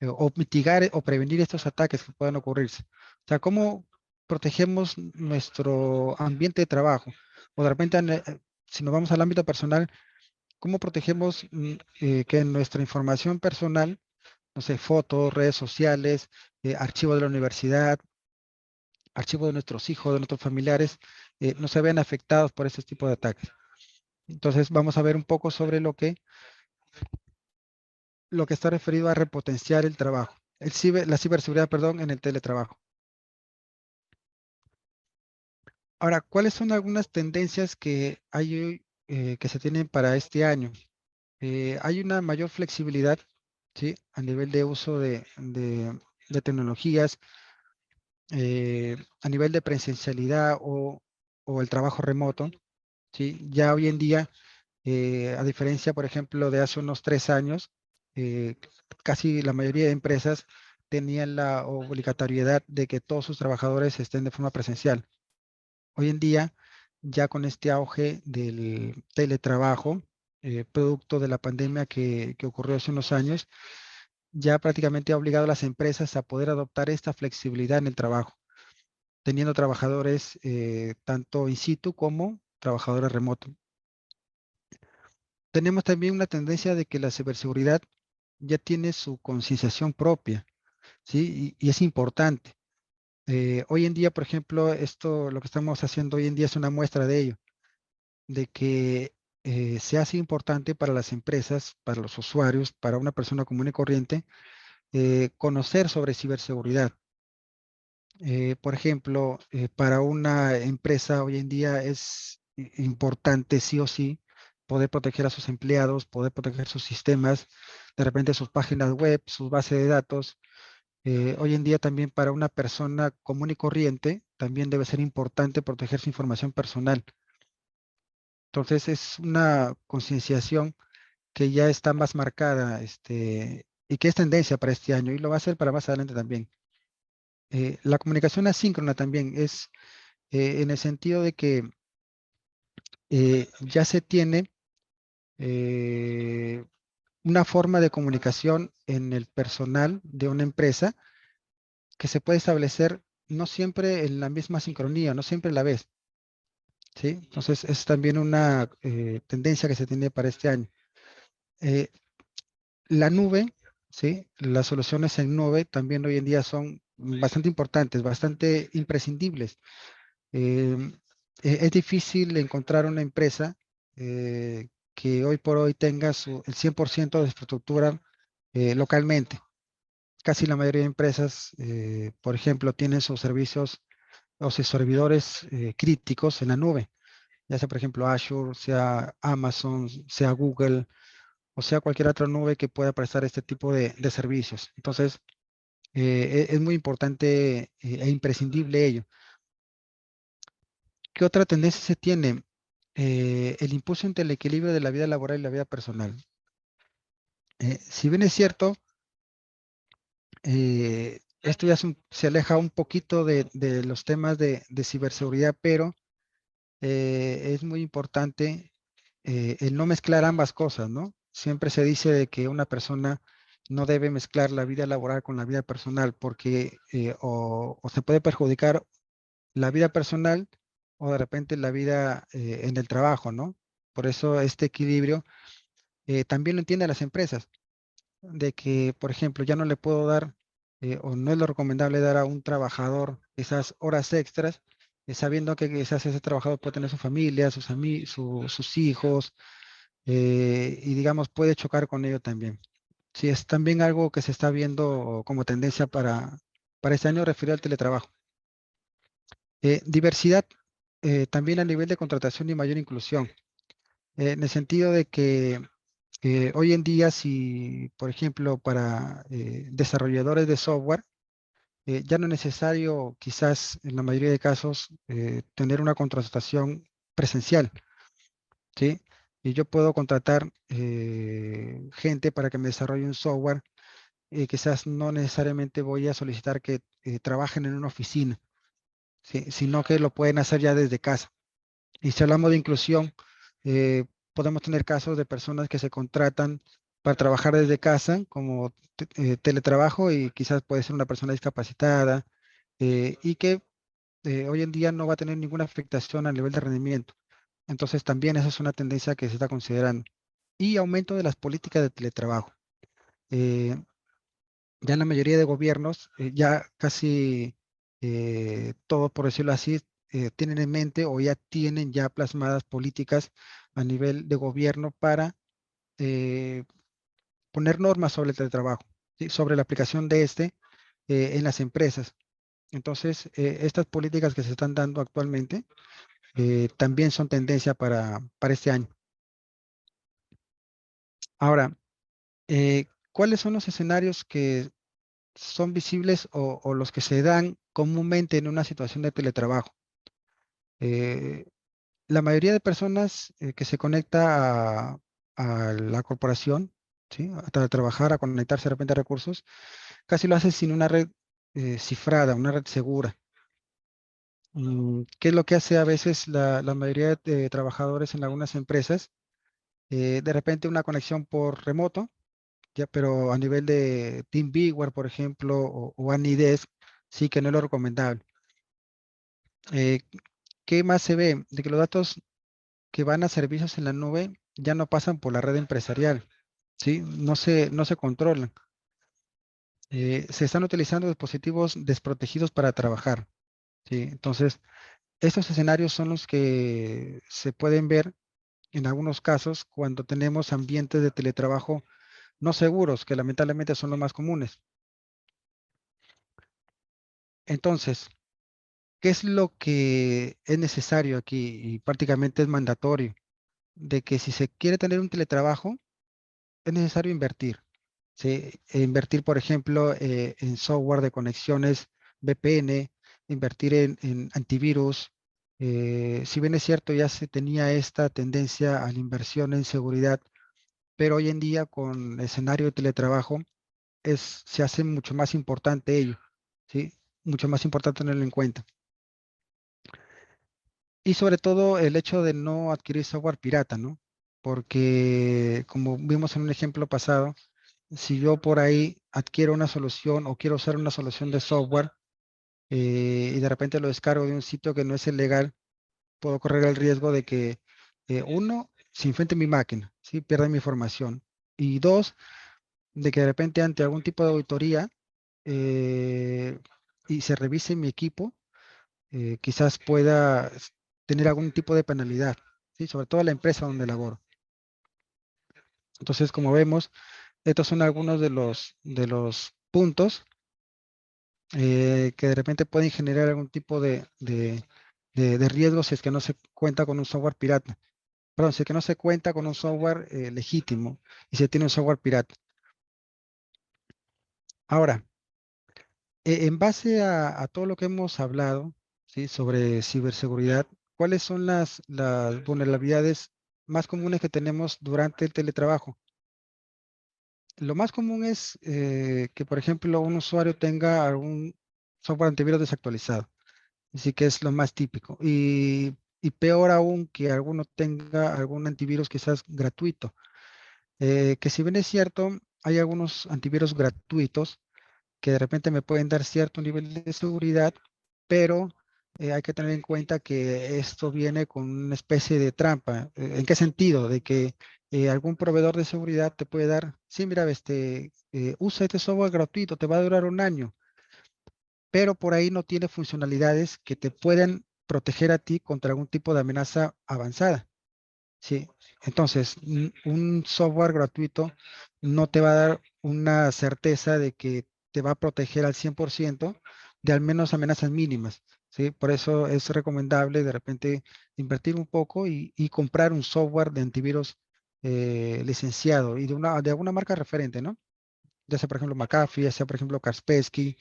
o mitigar o prevenir estos ataques que puedan ocurrirse? O sea, ¿cómo protegemos nuestro ambiente de trabajo? O de repente, si nos vamos al ámbito personal, ¿cómo protegemos que nuestra información personal, no sé, fotos, redes sociales, archivos de la universidad, archivos de nuestros hijos, de nuestros familiares, no se vean afectados por este tipo de ataques? Entonces, vamos a ver un poco sobre lo que está referido a repotenciar el trabajo, la ciberseguridad, perdón, en el teletrabajo. Ahora, ¿cuáles son algunas tendencias que hay hoy, que se tienen para este año? Hay una mayor flexibilidad, ¿sí? A nivel de uso de tecnologías, a nivel de presencialidad o el trabajo remoto, ¿sí? Ya hoy en día, a diferencia, por ejemplo, de hace unos 3 años, casi la mayoría de empresas tenían la obligatoriedad de que todos sus trabajadores estén de forma presencial. Hoy en día, ya con este auge del teletrabajo, producto de la pandemia que ocurrió hace unos años, ya prácticamente ha obligado a las empresas a poder adoptar esta flexibilidad en el trabajo, teniendo trabajadores tanto in situ como trabajadores remotos. Tenemos también una tendencia de que la ciberseguridad ya tiene su concienciación propia, ¿sí? Y es importante. Hoy en día, por ejemplo, lo que estamos haciendo hoy en día es una muestra de ello, de que se hace importante para las empresas, para los usuarios, para una persona común y corriente, conocer sobre ciberseguridad. Por ejemplo, para una empresa hoy en día es importante sí o sí poder proteger a sus empleados, poder proteger sus sistemas, de repente sus páginas web, sus bases de datos. Hoy en día también para una persona común y corriente también debe ser importante proteger su información personal. Entonces es una concienciación que ya está más marcada, y que es tendencia para este año y lo va a ser para más adelante también. La comunicación asíncrona también es en el sentido de que ya se tiene eh, una forma de comunicación en el personal de una empresa que se puede establecer no siempre en la misma sincronía, no siempre a la vez, ¿sí? Entonces es también una tendencia que se tiene para este año. Eh, la nube, ¿sí? Las soluciones en nube también hoy en día son bastante importantes, bastante imprescindibles. Eh, es difícil encontrar una empresa que hoy por hoy tenga el 100% de infraestructura localmente. Casi la mayoría de empresas, por ejemplo, tienen sus servicios o sus servidores críticos en la nube, ya sea, por ejemplo, Azure, sea Amazon, sea Google, o sea cualquier otra nube que pueda prestar este tipo de servicios. Entonces, es muy importante e imprescindible ello. ¿Qué otra tendencia se tiene? El impulso entre el equilibrio de la vida laboral y la vida personal. Si bien es cierto, esto ya se aleja un poquito de los temas de ciberseguridad, pero es muy importante el no mezclar ambas cosas, ¿no? Siempre se dice de que una persona no debe mezclar la vida laboral con la vida personal porque o se puede perjudicar la vida personal o de repente la vida en el trabajo, ¿no? Por eso este equilibrio también lo entienden las empresas, de que, por ejemplo, ya no le puedo dar o no es lo recomendable dar a un trabajador esas horas extras, sabiendo que quizás ese trabajador puede tener su familia, sus hijos, y digamos puede chocar con ello también. Sí, es también algo que se está viendo como tendencia para este año referido al teletrabajo. Diversidad, también a nivel de contratación y mayor inclusión, en el sentido de que hoy en día, si, por ejemplo, para desarrolladores de software, ya no es necesario, quizás en la mayoría de casos, tener una contratación presencial, ¿sí? Y yo puedo contratar gente para que me desarrolle un software, quizás no necesariamente voy a solicitar que trabajen en una oficina, ¿sí? Sino que lo pueden hacer ya desde casa. Y si hablamos de inclusión, podemos tener casos de personas que se contratan para trabajar desde casa como teletrabajo y quizás puede ser una persona discapacitada y que hoy en día no va a tener ninguna afectación a nivel de rendimiento. Entonces también esa es una tendencia que se está considerando. Y aumento de las políticas de teletrabajo. Eh, ya en la mayoría de gobiernos, ya casi todos, por decirlo así, tienen en mente o ya tienen ya plasmadas políticas a nivel de gobierno para eh, poner normas sobre el teletrabajo, ¿sí? Sobre la aplicación de en las empresas. Entonces, estas políticas que se están dando actualmente también son tendencia para este año. Ahora, ¿cuáles son los escenarios que son visibles o los que se dan comúnmente en una situación de teletrabajo? Eh, la mayoría de personas que se conecta a la corporación, ¿sí? Para trabajar, a conectarse de repente a recursos, casi lo hace sin una red cifrada, una red segura. ¿Qué es lo que hace a veces la mayoría de trabajadores en algunas empresas? De repente una conexión por remoto, ya, pero a nivel de TeamViewer, por ejemplo, o AnyDesk, sí que no es lo recomendable. Eh, ¿Qué más se ve? De que los datos que van a servicios en la nube ya no pasan por la red empresarial, ¿sí? No se controlan. Se están utilizando dispositivos desprotegidos para trabajar, ¿sí? Entonces, estos escenarios son los que se pueden ver en algunos casos cuando tenemos ambientes de teletrabajo no seguros, que lamentablemente son los más comunes. Entonces, ¿qué es lo que es necesario aquí y prácticamente es mandatorio? De que si se quiere tener un teletrabajo, es necesario invertir. ¿Sí? E invertir, por ejemplo, en software de conexiones VPN, invertir en antivirus. Si bien es cierto, ya se tenía esta tendencia a la inversión en seguridad, pero hoy en día con el escenario de teletrabajo se hace mucho más importante ello, ¿sí? Mucho más importante tenerlo en cuenta. Y sobre todo el hecho de no adquirir software pirata, ¿no? Porque como vimos en un ejemplo pasado, si yo por ahí adquiero una solución o quiero usar una solución de software y de repente lo descargo de un sitio que no es legal, puedo correr el riesgo de que, uno, se infecte mi máquina, ¿sí? Pierda mi información. Y dos, de que de repente ante algún tipo de auditoría eh, y se revise mi equipo, quizás pueda tener algún tipo de penalidad, ¿sí? Sobre todo la empresa donde laboro. Entonces, como vemos, estos son algunos de los puntos que de repente pueden generar algún tipo de riesgo si es que no se cuenta con un software pirata. Perdón, si es que no se cuenta con un software legítimo y se tiene un software pirata. Ahora, en base a todo lo que hemos hablado, ¿sí? Sobre ciberseguridad, ¿cuáles son las vulnerabilidades más comunes que tenemos durante el teletrabajo? Lo más común es que, por ejemplo, un usuario tenga algún software antivirus desactualizado. Así que es lo más típico. Y peor aún que alguno tenga algún antivirus quizás gratuito. Que si bien es cierto, hay algunos antivirus gratuitos que de repente me pueden dar cierto nivel de seguridad, pero hay que tener en cuenta que esto viene con una especie de trampa. ¿En qué sentido? De que algún proveedor de seguridad te puede dar, sí, mira, usa este software gratuito, te va a durar un año, pero por ahí no tiene funcionalidades que te pueden proteger a ti contra algún tipo de amenaza avanzada. Sí, entonces un software gratuito no te va a dar una certeza de que te va a proteger al 100% de al menos amenazas mínimas. ¿Sí? Por eso es recomendable de repente invertir un poco y comprar un software de antivirus licenciado y de alguna marca referente, ¿no? Ya sea por ejemplo McAfee, ya sea por ejemplo Kaspersky,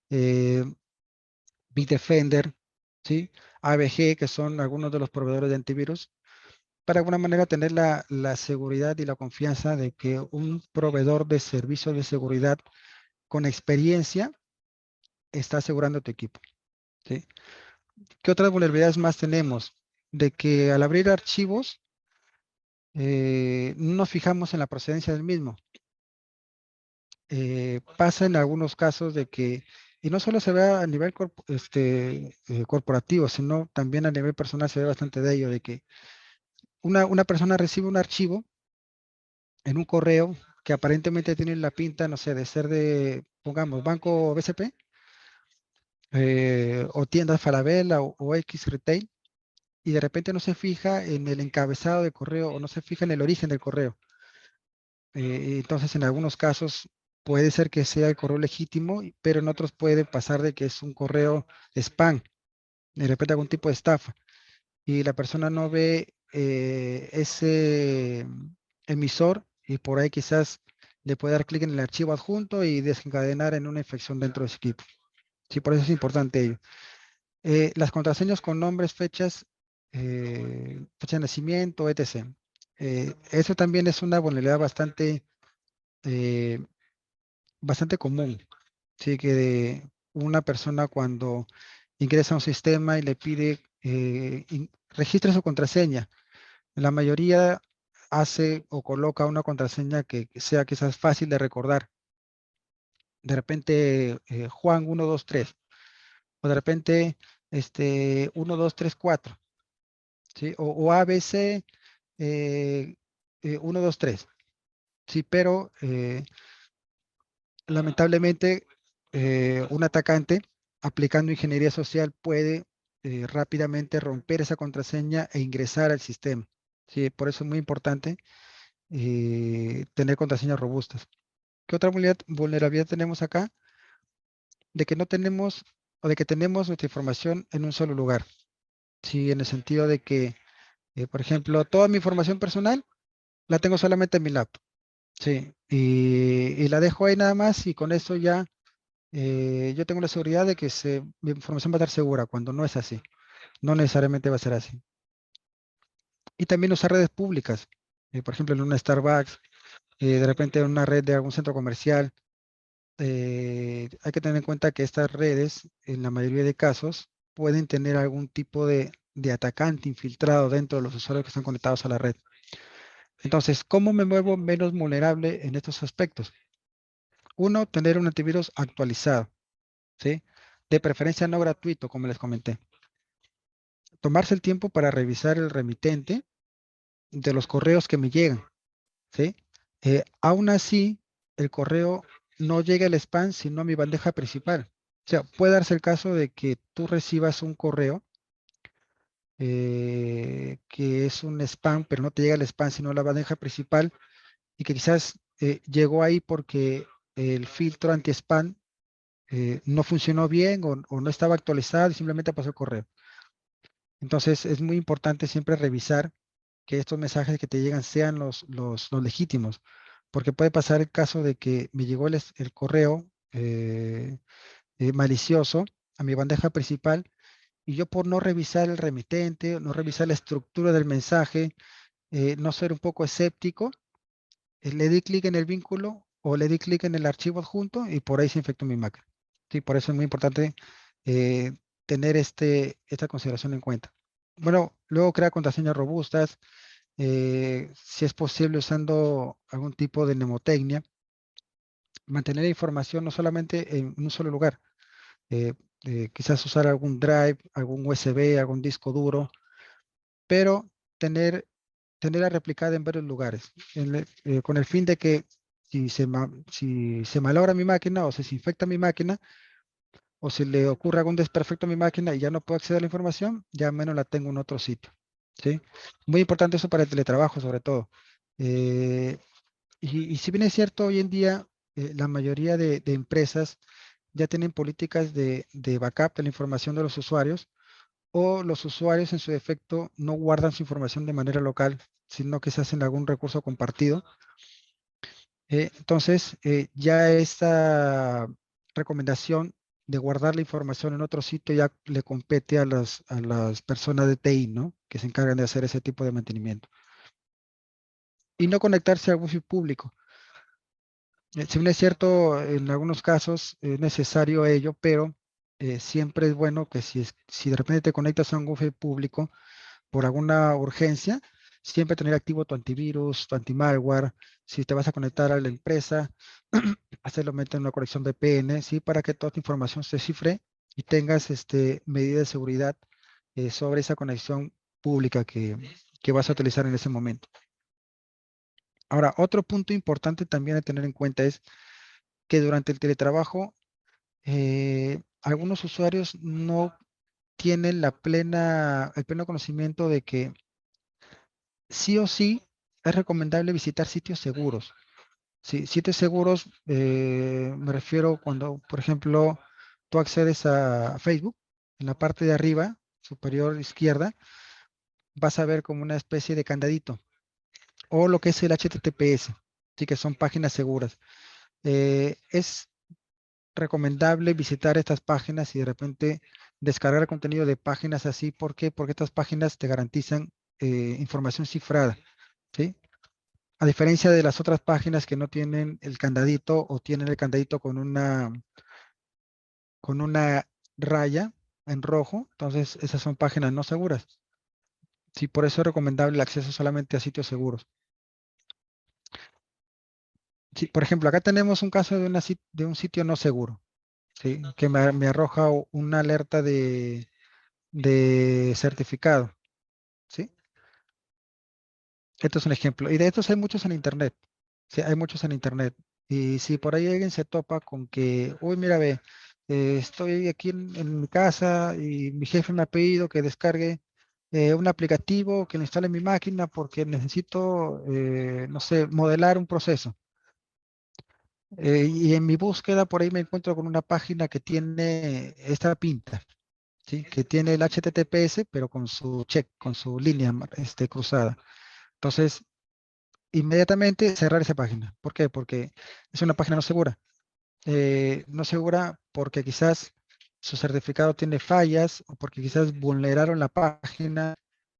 eh, Bitdefender, ¿sí? AVG, que son algunos de los proveedores de antivirus para de alguna manera tener la seguridad y la confianza de que un proveedor de servicios de seguridad con experiencia está asegurando tu equipo. ¿Sí? ¿Qué otras vulnerabilidades más tenemos? De que al abrir archivos no nos fijamos en la procedencia del mismo. Pasa en algunos casos de que, y no solo se ve a nivel corporativo, sino también a nivel personal se ve bastante de ello, de que una persona recibe un archivo en un correo que aparentemente tiene la pinta, no sé, de ser de, pongamos, Banco BCP, o tiendas Falabella o X Retail, y de repente no se fija en el encabezado de correo o no se fija en el origen del correo. Entonces, en algunos casos puede ser que sea el correo legítimo, pero en otros puede pasar de que es un correo spam, de repente algún tipo de estafa, y la persona no ve ese emisor y por ahí quizás le puede dar clic en el archivo adjunto y desencadenar en una infección dentro de su equipo. Sí, por eso es importante ello. Las contraseñas con nombres, fechas, fecha de nacimiento, etc. Eso también es una vulnerabilidad eh, bastante común. Sí, que una persona cuando ingresa a un sistema y le pide registre su contraseña. La mayoría hace o coloca una contraseña que sea quizás fácil de recordar. De repente, Juan 123, o de repente, 1234, ¿sí? O ABC 123, sí, pero lamentablemente un atacante aplicando ingeniería social puede rápidamente romper esa contraseña e ingresar al sistema. Sí, por eso es muy importante tener contraseñas robustas. ¿Qué otra vulnerabilidad tenemos acá? De que no tenemos o de que tenemos nuestra información en un solo lugar. Sí, en el sentido de que, por ejemplo, toda mi información personal la tengo solamente en mi laptop. Sí, y la dejo ahí nada más y con eso ya yo tengo la seguridad de que mi información va a estar segura cuando no es así. No necesariamente va a ser así. Y también usar redes públicas. Por ejemplo, en una Starbucks, de repente en una red de algún centro comercial. Hay que tener en cuenta que estas redes, en la mayoría de casos, pueden tener algún tipo de atacante infiltrado dentro de los usuarios que están conectados a la red. Entonces, ¿cómo me muevo menos vulnerable en estos aspectos? Uno, tener un antivirus actualizado, ¿sí? De preferencia no gratuito, como les comenté. Tomarse el tiempo para revisar el remitente de los correos que me llegan, ¿sí? Aún así, el correo no llega al spam, sino a mi bandeja principal. O sea, puede darse el caso de que tú recibas un correo que es un spam, pero no te llega al spam, sino a la bandeja principal, y que quizás llegó ahí porque el filtro anti-spam no funcionó bien o no estaba actualizado y simplemente pasó el correo. Entonces, es muy importante siempre revisar que estos mensajes que te llegan sean los legítimos, porque puede pasar el caso de que me llegó el correo malicioso a mi bandeja principal y yo por no revisar el remitente, no revisar la estructura del mensaje, no ser un poco escéptico, le di clic en el vínculo o le di clic en el archivo adjunto y por ahí se infectó mi máquina. Sí, por eso es muy importante eh, tener esta consideración en cuenta. Bueno, luego crear contraseñas robustas, si es posible usando algún tipo de mnemotecnia, mantener la información no solamente en un solo lugar, eh, quizás usar algún drive, algún USB, algún disco duro, pero tener, tenerla replicada en varios lugares, con el fin de que si se malogra mi máquina o se infecta mi máquina, o si le ocurre algún desperfecto a mi máquina y ya no puedo acceder a la información, ya menos la tengo en otro sitio. ¿Sí? Muy importante eso para el teletrabajo, sobre todo. Eh, y si bien es cierto, hoy en día la mayoría de empresas ya tienen políticas de backup de la información de los usuarios, o los usuarios en su defecto no guardan su información de manera local, sino que se hacen algún recurso compartido. Entonces, ya esta recomendación de guardar la información en otro sitio ya le compete a las personas de TI, ¿no? Que se encargan de hacer ese tipo de mantenimiento. Y no conectarse al wifi público. Si bien es cierto, en algunos casos es necesario ello, pero siempre es bueno que si de repente te conectas a un wifi público por alguna urgencia, siempre tener activo tu antivirus, tu antimalware. Si te vas a conectar a la empresa, hacerlo meter en una conexión VPN, ¿sí? Para que toda tu información se cifre y tengas medidas de seguridad sobre esa conexión pública que vas a utilizar en ese momento. Ahora, otro punto importante también a tener en cuenta es que durante el teletrabajo, algunos usuarios no tienen el pleno conocimiento de que sí o sí es recomendable visitar sitios seguros. Sí, sitios seguros, me refiero cuando, por ejemplo, tú accedes a Facebook, en la parte de arriba, superior izquierda, vas a ver como una especie de candadito, o lo que es el HTTPS, sí que son páginas seguras. Es recomendable visitar estas páginas y de repente descargar contenido de páginas así. ¿Por qué? Porque estas páginas te garantizan información cifrada, ¿sí? A diferencia de las otras páginas que no tienen el candadito o tienen el candadito con una raya en rojo, entonces esas son páginas no seguras. Sí, por eso es recomendable el acceso solamente a sitios seguros. Sí, por ejemplo, acá tenemos un caso de, de un sitio no seguro, ¿sí? Que me arroja una alerta de certificado, ¿sí? Esto es un ejemplo. Y de estos hay muchos en Internet. Sí, hay muchos en Internet. Y si por ahí alguien se topa con que, uy, mira, ve, estoy aquí en mi casa y mi jefe me ha pedido que descargue un aplicativo que lo instale en mi máquina porque necesito, no sé, modelar un proceso. Y en mi búsqueda por ahí me encuentro con una página que tiene esta pinta, ¿sí? Que tiene el HTTPS, pero con su check, con su línea cruzada. Entonces, inmediatamente cerrar esa página. ¿Por qué? Porque es una página no segura. No segura porque quizás su certificado tiene fallas o porque quizás vulneraron la página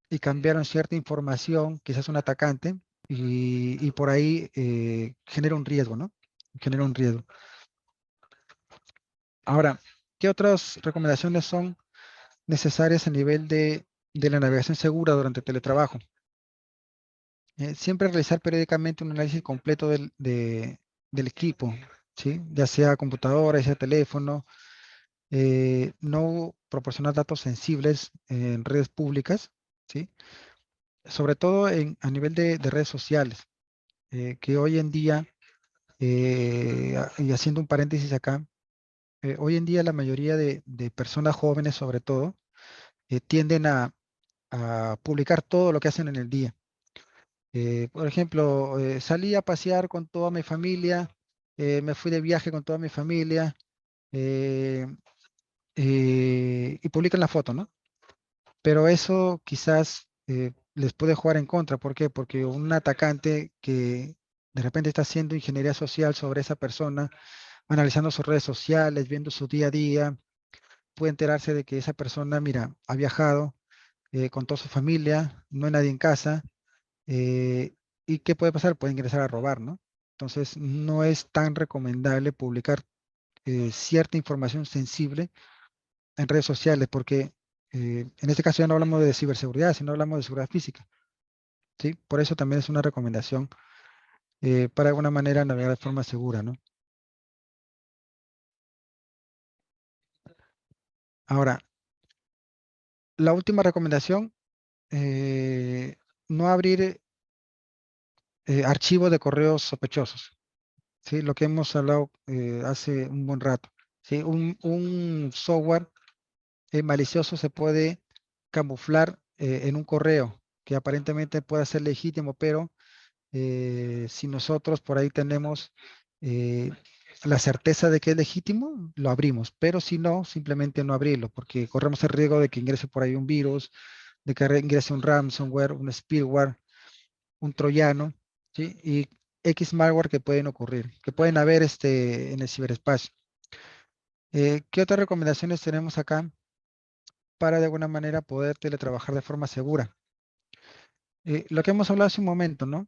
y cambiaron cierta información, quizás un atacante, y por ahí genera un riesgo, ¿no? Genera un riesgo. Ahora, ¿qué otras recomendaciones son necesarias a nivel de la navegación segura durante el teletrabajo? Siempre realizar periódicamente un análisis completo del equipo, ¿sí? Ya sea computadora, ya sea teléfono, no proporcionar datos sensibles en redes públicas, ¿sí? Sobre todo a nivel de redes sociales, que hoy en día, y haciendo un paréntesis acá, hoy en día la mayoría de personas jóvenes sobre todo, tienden a publicar todo lo que hacen en el día. Por ejemplo, salí a pasear con toda mi familia, me fui de viaje con toda mi familia, eh, y publican la foto, ¿no? Pero eso quizás les puede jugar en contra. ¿Por qué? Porque un atacante que de repente está haciendo ingeniería social sobre esa persona, analizando sus redes sociales, viendo su día a día, puede enterarse de que esa persona, mira, ha viajado con toda su familia, no hay nadie en casa. ¿Y qué puede pasar? Puede ingresar a robar, ¿no? Entonces, no es tan recomendable publicar cierta información sensible en redes sociales, porque en este caso ya no hablamos de ciberseguridad, sino hablamos de seguridad física, ¿sí? Por eso también es una recomendación para de alguna manera navegar de forma segura, ¿no? Ahora, la última recomendación, eh, no abrir archivos de correos sospechosos, ¿sí? Lo que hemos hablado hace un buen rato, ¿sí? Un software malicioso se puede camuflar en un correo que aparentemente pueda ser legítimo, pero si nosotros por ahí tenemos eh, la certeza de que es legítimo, lo abrimos, pero si no, simplemente no abrirlo, porque corremos el riesgo de que ingrese por ahí un virus, de que ingrese un ransomware, un spyware, un troyano, ¿sí? Y X malware que pueden ocurrir, que pueden haber en el ciberespacio. ¿Qué otras recomendaciones tenemos acá para de alguna manera poder teletrabajar de forma segura? Lo que hemos hablado hace un momento, ¿no?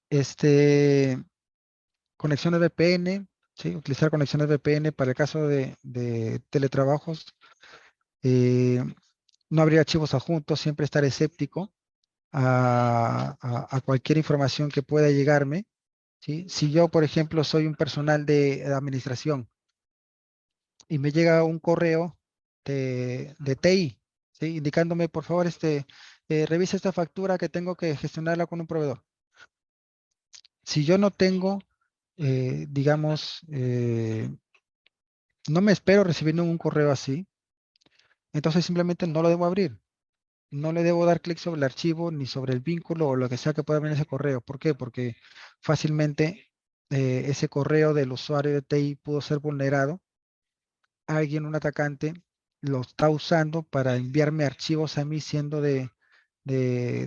Este, Conexiones VPN, ¿sí? Utilizar conexiones VPN para el caso de teletrabajos. eh, no abrir archivos adjuntos, siempre estar escéptico a cualquier información que pueda llegarme, ¿sí? Si yo, por ejemplo, soy un personal de administración y me llega un correo de TI, ¿sí? Indicándome, por favor, revisa esta factura que tengo que gestionarla con un proveedor. Si yo no tengo, digamos, no me espero recibiendo un correo así, entonces simplemente no lo debo abrir. No le debo dar clic sobre el archivo ni sobre el vínculo o lo que sea que pueda venir en ese correo. ¿Por qué? Porque fácilmente ese correo del usuario de TI pudo ser vulnerado. Alguien, un atacante, lo está usando para enviarme archivos a mí siendo de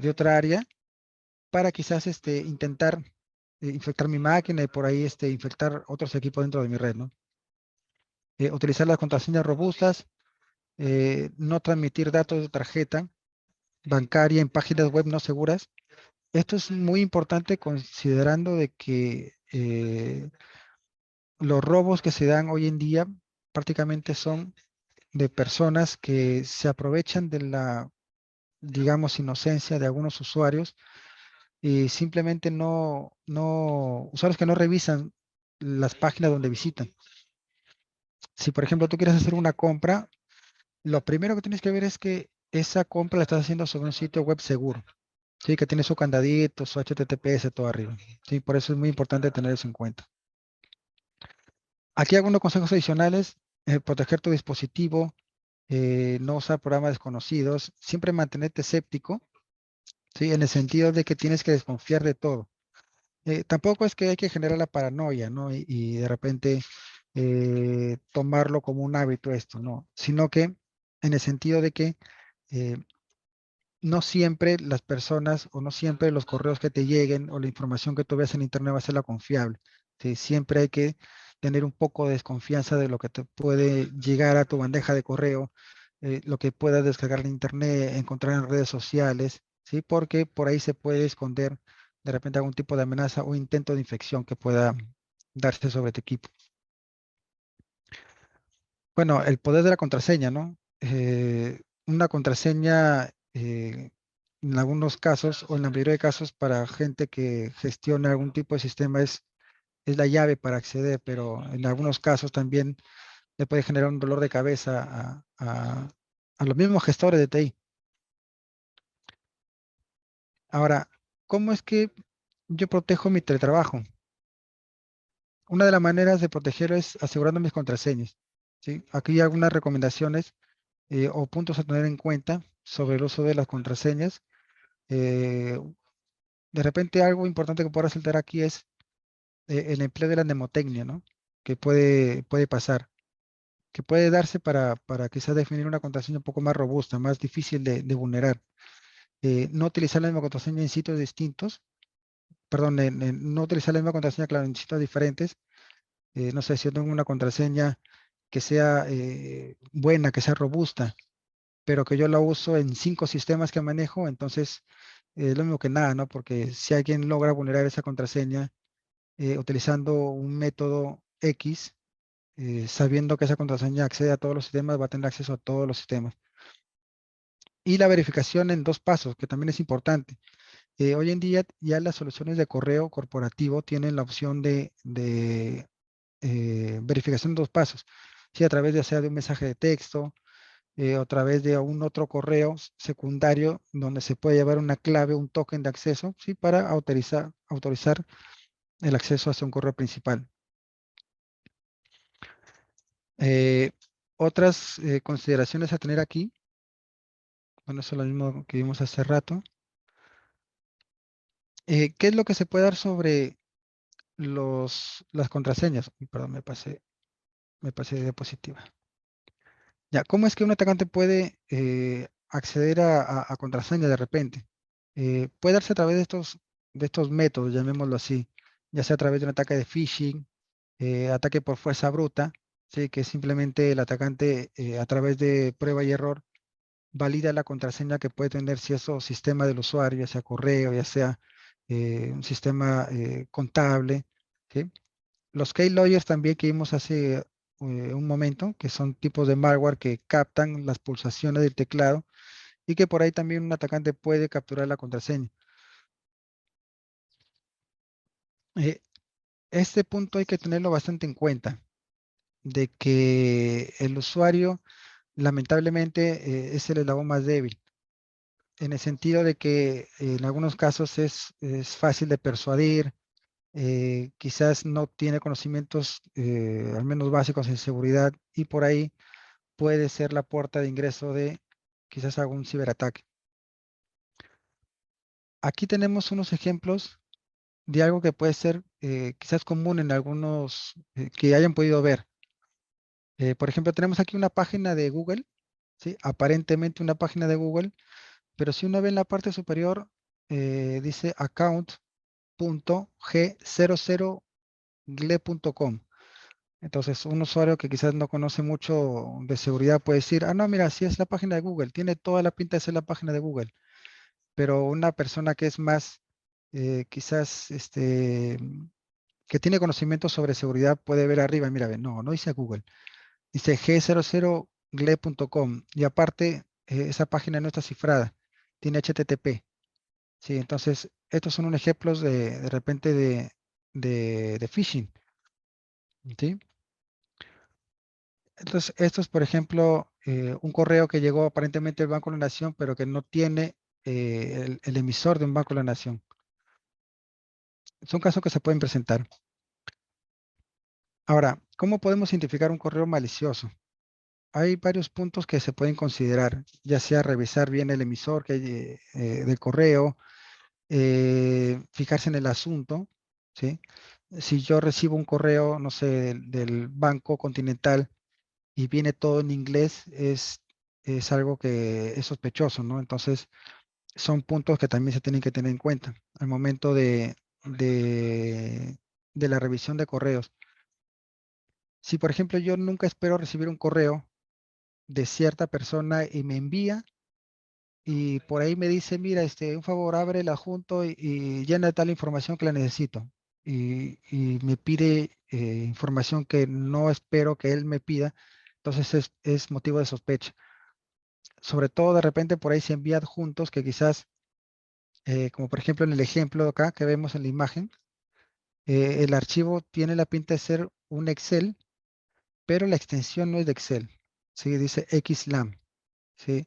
otra área para quizás intentar infectar mi máquina y por ahí infectar otros equipos dentro de mi red, ¿no? Utilizar las contraseñas robustas, no transmitir datos de tarjeta bancaria en páginas web no seguras. Esto es muy importante considerando de que los robos que se dan hoy en día prácticamente son de personas que se aprovechan de la, digamos, inocencia de algunos usuarios y simplemente usuarios que no revisan las páginas donde visitan. Si, por ejemplo, tú quieres hacer una compra, lo primero que tienes que ver es que esa compra la estás haciendo sobre un sitio web seguro, ¿sí? Que tiene su candadito, su HTTPS, todo arriba. Sí, por eso es muy importante tener eso en cuenta. Aquí algunos consejos adicionales: proteger tu dispositivo, no usar programas desconocidos, siempre mantenerte escéptico, ¿sí? En el sentido de que tienes que desconfiar de todo. Tampoco es que hay que generar la paranoia, ¿no? Y de repente tomarlo como un hábito esto, ¿no? Sino que en el sentido de que eh, no siempre las personas o no siempre los correos que te lleguen o la información que tú veas en internet va a ser la confiable. ¿Sí? Siempre hay que tener un poco de desconfianza de lo que te puede llegar a tu bandeja de correo, lo que puedas descargar en internet, encontrar en redes sociales, ¿sí? Porque por ahí se puede esconder de repente algún tipo de amenaza o intento de infección que pueda darse sobre tu equipo. Bueno, el poder de la contraseña, ¿no? Una contraseña, en algunos casos, o en la mayoría de casos, para gente que gestiona algún tipo de sistema es la llave para acceder, pero en algunos casos también le puede generar un dolor de cabeza a los mismos gestores de TI. Ahora, ¿cómo es que yo protejo mi teletrabajo? Una de las maneras de protegerlo es asegurando mis contraseñas, ¿sí? Aquí hay algunas recomendaciones o puntos a tener en cuenta sobre el uso de las contraseñas. Eh, de repente algo importante que puedo resaltar aquí es el empleo de la mnemotecnia, ¿no? Que puede pasar, que puede darse para quizás definir una contraseña un poco más robusta, más difícil de vulnerar. No utilizar la misma contraseña en sitios distintos, perdón, no utilizar la misma contraseña, claro, en sitios diferentes. No sé, si yo tengo una contraseña que sea buena, que sea robusta, pero que yo la uso en 5 sistemas que manejo, entonces es lo mismo que nada, ¿no? Porque si alguien logra vulnerar esa contraseña utilizando un método X, sabiendo que esa contraseña accede a todos los sistemas, va a tener acceso a todos los sistemas. Y la verificación en 2 pasos, que también es importante. Hoy en día ya las soluciones de correo corporativo tienen la opción de verificación en 2 pasos. Sí, a través ya sea de un mensaje de texto, o a través de un otro correo secundario donde se puede llevar una clave, un token de acceso, ¿sí? Para autorizar el acceso hacia un correo principal. Eh, otras consideraciones a tener aquí, bueno, eso es lo mismo que vimos hace rato. ¿Qué es lo que se puede dar sobre las contraseñas? Uy, perdón, me pasé de diapositiva. Ya, ¿cómo es que un atacante puede acceder a contraseña de repente? Puede darse a través de estos métodos, llamémoslo así, ya sea a través de un ataque de phishing, ataque por fuerza bruta, ¿sí? Que simplemente el atacante a través de prueba y error valida la contraseña que puede tener si eso sistema del usuario, ya sea correo, ya sea un sistema contable, ¿sí? Los keyloggers también que vimos hace un momento, que son tipos de malware que captan las pulsaciones del teclado y que por ahí también un atacante puede capturar la contraseña. Eh, este punto hay que tenerlo bastante en cuenta, de que el usuario lamentablemente es el eslabón más débil, en el sentido de que en algunos casos es fácil de persuadir, quizás no tiene conocimientos al menos básicos en seguridad y por ahí puede ser la puerta de ingreso de quizás algún ciberataque. Aquí tenemos unos ejemplos de algo que puede ser quizás común en algunos que hayan podido ver. Por ejemplo, tenemos aquí una página de Google, ¿sí? Aparentemente una página de Google, pero si uno ve en la parte superior, dice account.g00gle.com. Entonces, un usuario que quizás no conoce mucho de seguridad puede decir, ah, no, mira, sí es la página de Google, tiene toda la pinta de ser la página de Google. Pero una persona que es más, quizás, que tiene conocimiento sobre seguridad puede ver arriba, mira, ve, no dice Google, dice g00gle.com y aparte, esa página no está cifrada, tiene HTTP. Sí, entonces, estos son unos ejemplos de repente de phishing, ¿sí? Entonces, esto es, por ejemplo, un correo que llegó aparentemente del Banco de la Nación, pero que no tiene el emisor de un Banco de la Nación. Son casos que se pueden presentar. Ahora, ¿cómo podemos identificar un correo malicioso? Hay varios puntos que se pueden considerar, ya sea revisar bien el emisor del correo, fijarse en el asunto, ¿sí? Si yo recibo un correo, no sé, del Banco Continental y viene todo en inglés, es algo que es sospechoso, ¿no? Entonces, son puntos que también se tienen que tener en cuenta al momento de, de la revisión de correos. Si, por ejemplo, yo nunca espero recibir un correo de cierta persona y me envía y por ahí me dice, mira, un favor, abre el adjunto y llena tal información que la necesito. Y me pide información que no espero que él me pida, entonces es motivo de sospecha. Sobre todo de repente por ahí se envía adjuntos que quizás, como por ejemplo en el ejemplo de acá que vemos en la imagen, el archivo tiene la pinta de ser un Excel, pero la extensión no es de Excel, ¿sí? Dice XLAM, ¿sí?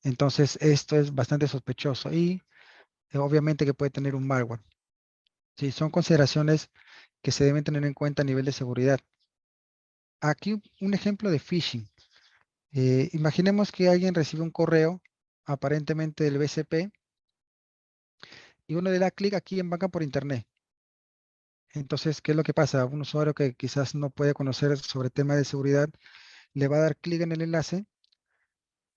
Entonces esto es bastante sospechoso y obviamente que puede tener un malware. Sí, son consideraciones que se deben tener en cuenta a nivel de seguridad. Aquí un ejemplo de phishing. Imaginemos que alguien recibe un correo aparentemente del BCP y uno le da clic aquí en banca por internet. Entonces, ¿qué es lo que pasa? Un usuario que quizás no puede conocer sobre temas de seguridad le va a dar clic en el enlace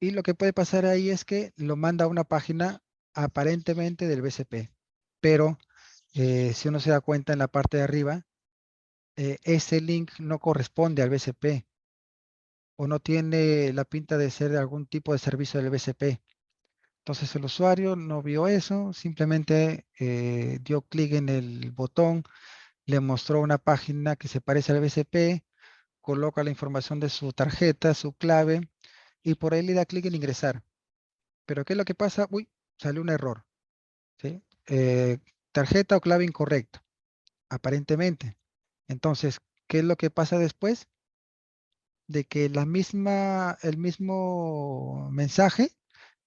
y lo que puede pasar ahí es que lo manda a una página aparentemente del BCP. Pero si uno se da cuenta en la parte de arriba, ese link no corresponde al BCP o no tiene la pinta de ser de algún tipo de servicio del BCP. Entonces el usuario no vio eso, simplemente dio clic en el botón, le mostró una página que se parece al BCP, coloca la información de su tarjeta, su clave y por ahí le da clic en ingresar. Pero ¿qué es lo que pasa? Uy, salió un error, ¿sí? Tarjeta o clave incorrecta, aparentemente. Entonces, ¿qué es lo que pasa después? De que el mismo mensaje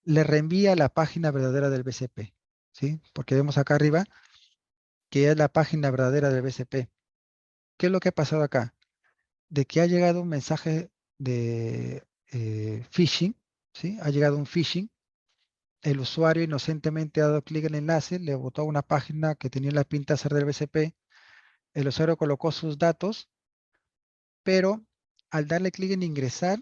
le reenvía a la página verdadera del BCP, ¿sí? Porque vemos acá arriba que es la página verdadera del BCP. ¿Qué es lo que ha pasado acá? De que ha llegado un mensaje de phishing, ¿sí? Ha llegado un phishing. El usuario inocentemente ha dado clic en el enlace, le botó a una página que tenía la pinta de ser del BCP. El usuario colocó sus datos, pero al darle clic en ingresar,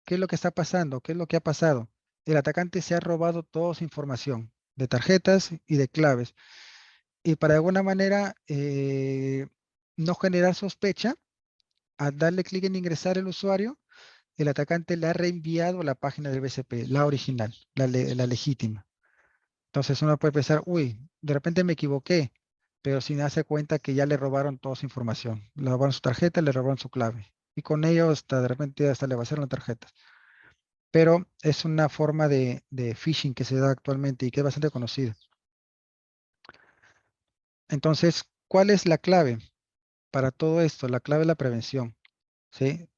¿qué es lo que está pasando? ¿Qué es lo que ha pasado? El atacante se ha robado toda su información de tarjetas y de claves. Y para de alguna manera no generar sospecha, al darle clic en ingresar el usuario, el atacante le ha reenviado la página del BCP, la original, la legítima. Entonces uno puede pensar, uy, de repente me equivoqué, pero sin darse cuenta que ya le robaron toda su información. Le robaron su tarjeta, le robaron su clave. Y con ello hasta de repente hasta le vaciaron la tarjeta. Pero es una forma de phishing que se da actualmente y que es bastante conocida. Entonces, ¿cuál es la clave para todo esto? La clave es la prevención, ¿sí?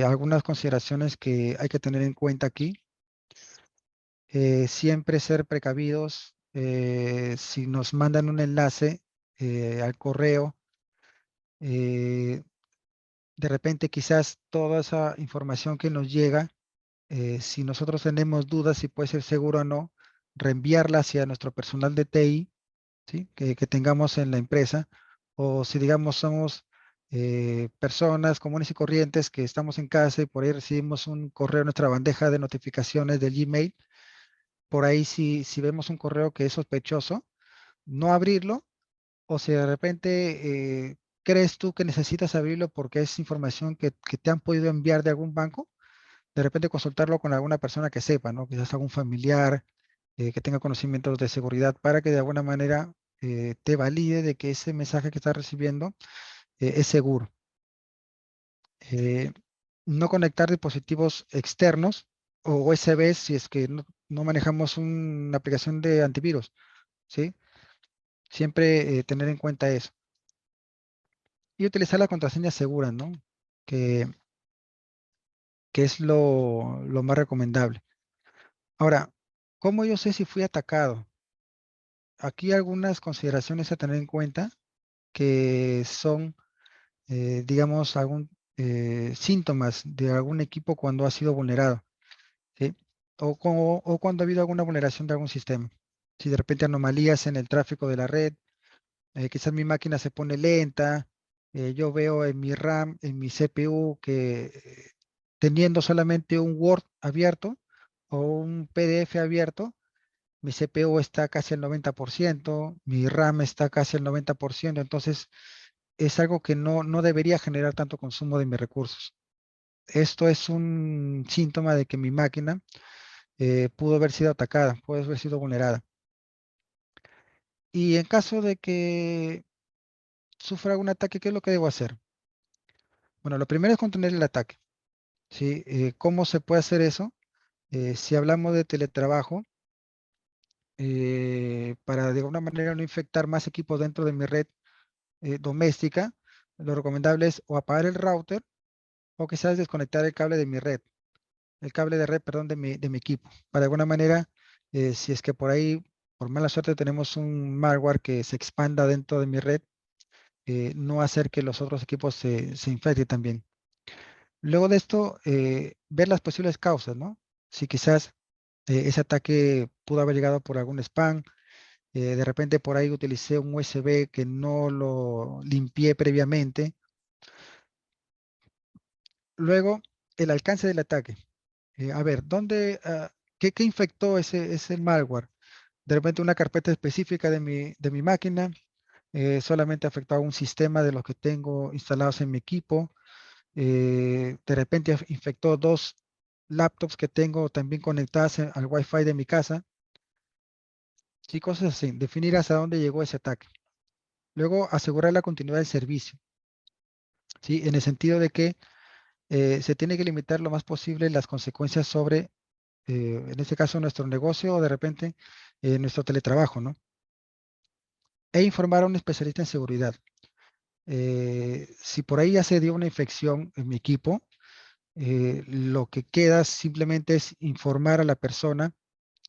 Algunas consideraciones que hay que tener en cuenta aquí. Siempre ser precavidos. Si nos mandan un enlace al correo, eh, de repente quizás toda esa información que nos llega, si nosotros tenemos dudas si puede ser seguro o no, reenviarla hacia nuestro personal de TI, ¿sí? Que tengamos en la empresa, o si digamos somos personas comunes y corrientes que estamos en casa y por ahí recibimos un correo en nuestra bandeja de notificaciones del Gmail, por ahí si vemos un correo que es sospechoso, no abrirlo, o si de repente crees tú que necesitas abrirlo porque es información que te han podido enviar de algún banco, de repente consultarlo con alguna persona que sepa, ¿no? Quizás algún familiar que tenga conocimientos de seguridad para que de alguna manera te valide de que ese mensaje que estás recibiendo es seguro. No conectar dispositivos externos o USBs si es que no manejamos una aplicación de antivirus, ¿sí? Siempre tener en cuenta eso. Y utilizar la contraseña segura, ¿no? Que, que es lo más recomendable. Ahora, ¿cómo yo sé si fui atacado? Aquí algunas consideraciones a tener en cuenta que son, digamos, algún síntomas de algún equipo cuando ha sido vulnerado, ¿sí? O cuando ha habido alguna vulneración de algún sistema. Si de repente anomalías en el tráfico de la red, quizás mi máquina se pone lenta, yo veo en mi RAM, en mi CPU, que teniendo solamente un Word abierto o un PDF abierto, mi CPU está casi al 90%, mi RAM está casi al 90%, entonces es algo que no debería generar tanto consumo de mis recursos. Esto es un síntoma de que mi máquina pudo haber sido atacada, pudo haber sido vulnerada. Y en caso de que sufra algún ataque, ¿qué es lo que debo hacer? Bueno, lo primero es contener el ataque, ¿sí? ¿Cómo se puede hacer eso? Si hablamos de teletrabajo, para de alguna manera no infectar más equipos dentro de mi red doméstica, lo recomendable es o apagar el router o quizás desconectar el cable de mi red, el cable de red, perdón, de mi equipo. Para de alguna manera, si es que por ahí, por mala suerte, tenemos un malware que se expanda dentro de mi red, no hacer que los otros equipos se infecten también. Luego de esto, ver las posibles causas, ¿no? Si quizás ese ataque pudo haber llegado por algún spam, de repente por ahí utilicé un USB que no lo limpié previamente. Luego, el alcance del ataque. A ver, ¿qué infectó ese malware? De repente una carpeta específica de mi máquina, solamente afectó a un sistema de los que tengo instalados en mi equipo. De repente infectó dos laptops que tengo también conectadas al Wi-Fi de mi casa. Sí, cosas así. Definir hasta dónde llegó ese ataque. Luego, asegurar la continuidad del servicio. ¿Sí? En el sentido de que se tiene que limitar lo más posible las consecuencias sobre, en este caso, nuestro negocio o de repente nuestro teletrabajo, ¿no? E informar a un especialista en seguridad. Si por ahí ya se dio una infección en mi equipo, lo que queda simplemente es informar a la persona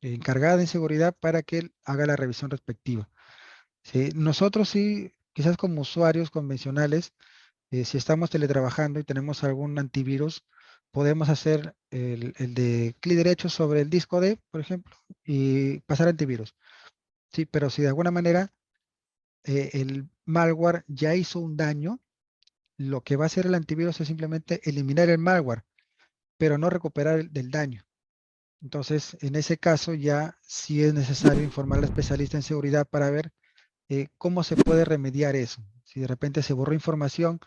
encargada de seguridad para que él haga la revisión respectiva. ¿Sí? Nosotros sí, quizás como usuarios convencionales, si estamos teletrabajando y tenemos algún antivirus, podemos hacer el de clic derecho sobre el disco D, por ejemplo, y pasar antivirus. Sí, pero si de alguna manera el malware ya hizo un daño, lo que va a hacer el antivirus es simplemente eliminar el malware, pero no recuperar del daño. Entonces, en ese caso ya sí es necesario informar al especialista en seguridad para ver cómo se puede remediar eso. Si de repente se borró información,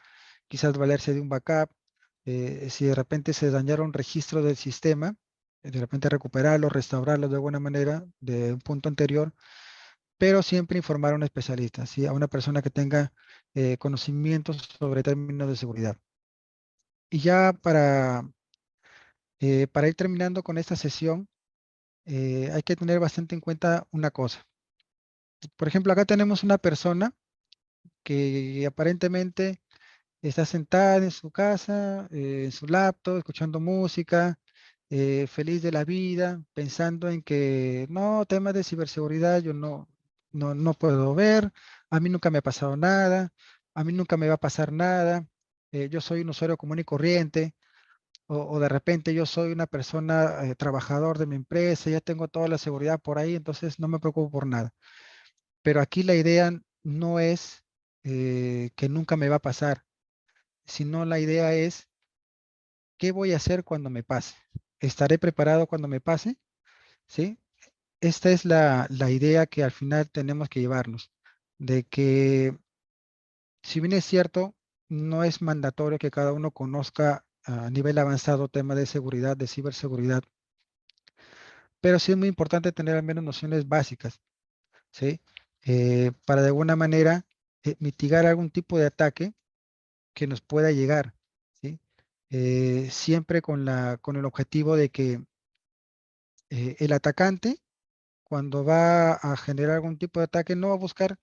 quizás valerse de un backup. Si de repente se dañaron registros del sistema, de repente recuperarlo, restaurarlo de alguna manera de un punto anterior, pero siempre informar a un especialista, ¿sí? A una persona que tenga conocimientos sobre términos de seguridad. Y ya para ir terminando con esta sesión, hay que tener bastante en cuenta una cosa. Por ejemplo, acá tenemos una persona que aparentemente está sentada en su casa, en su laptop, escuchando música, feliz de la vida, pensando en que no, temas de ciberseguridad yo no puedo ver, a mí nunca me ha pasado nada, a mí nunca me va a pasar nada, yo soy un usuario común y corriente, o de repente yo soy una persona trabajador de mi empresa, ya tengo toda la seguridad por ahí, entonces no me preocupo por nada. Pero aquí la idea no es que nunca me va a pasar, sino la idea es qué voy a hacer cuando me pase. ¿Estaré preparado cuando me pase? ¿Sí? Esta es la idea que al final tenemos que llevarnos, de que si bien es cierto, no es mandatorio que cada uno conozca a nivel avanzado temas de seguridad, de ciberseguridad, pero sí es muy importante tener al menos nociones básicas, ¿sí? Para de alguna manera mitigar algún tipo de ataque que nos pueda llegar, ¿sí? Siempre con el objetivo de que el atacante, cuando va a generar algún tipo de ataque, no va a buscar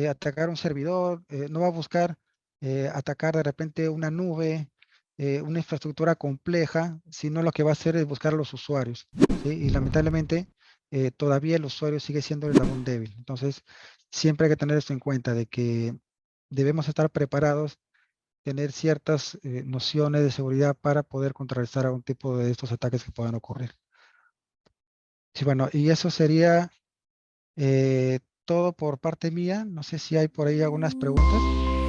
atacar un servidor, no va a buscar atacar de repente una nube, una infraestructura compleja, sino lo que va a hacer es buscar a los usuarios, ¿sí? Y lamentablemente todavía el usuario sigue siendo el eslabón débil. Entonces, siempre hay que tener esto en cuenta, de que debemos estar preparados, tener ciertas nociones de seguridad para poder contrarrestar algún tipo de estos ataques que puedan ocurrir. Sí, bueno, y eso sería todo por parte mía. No sé si hay por ahí algunas preguntas.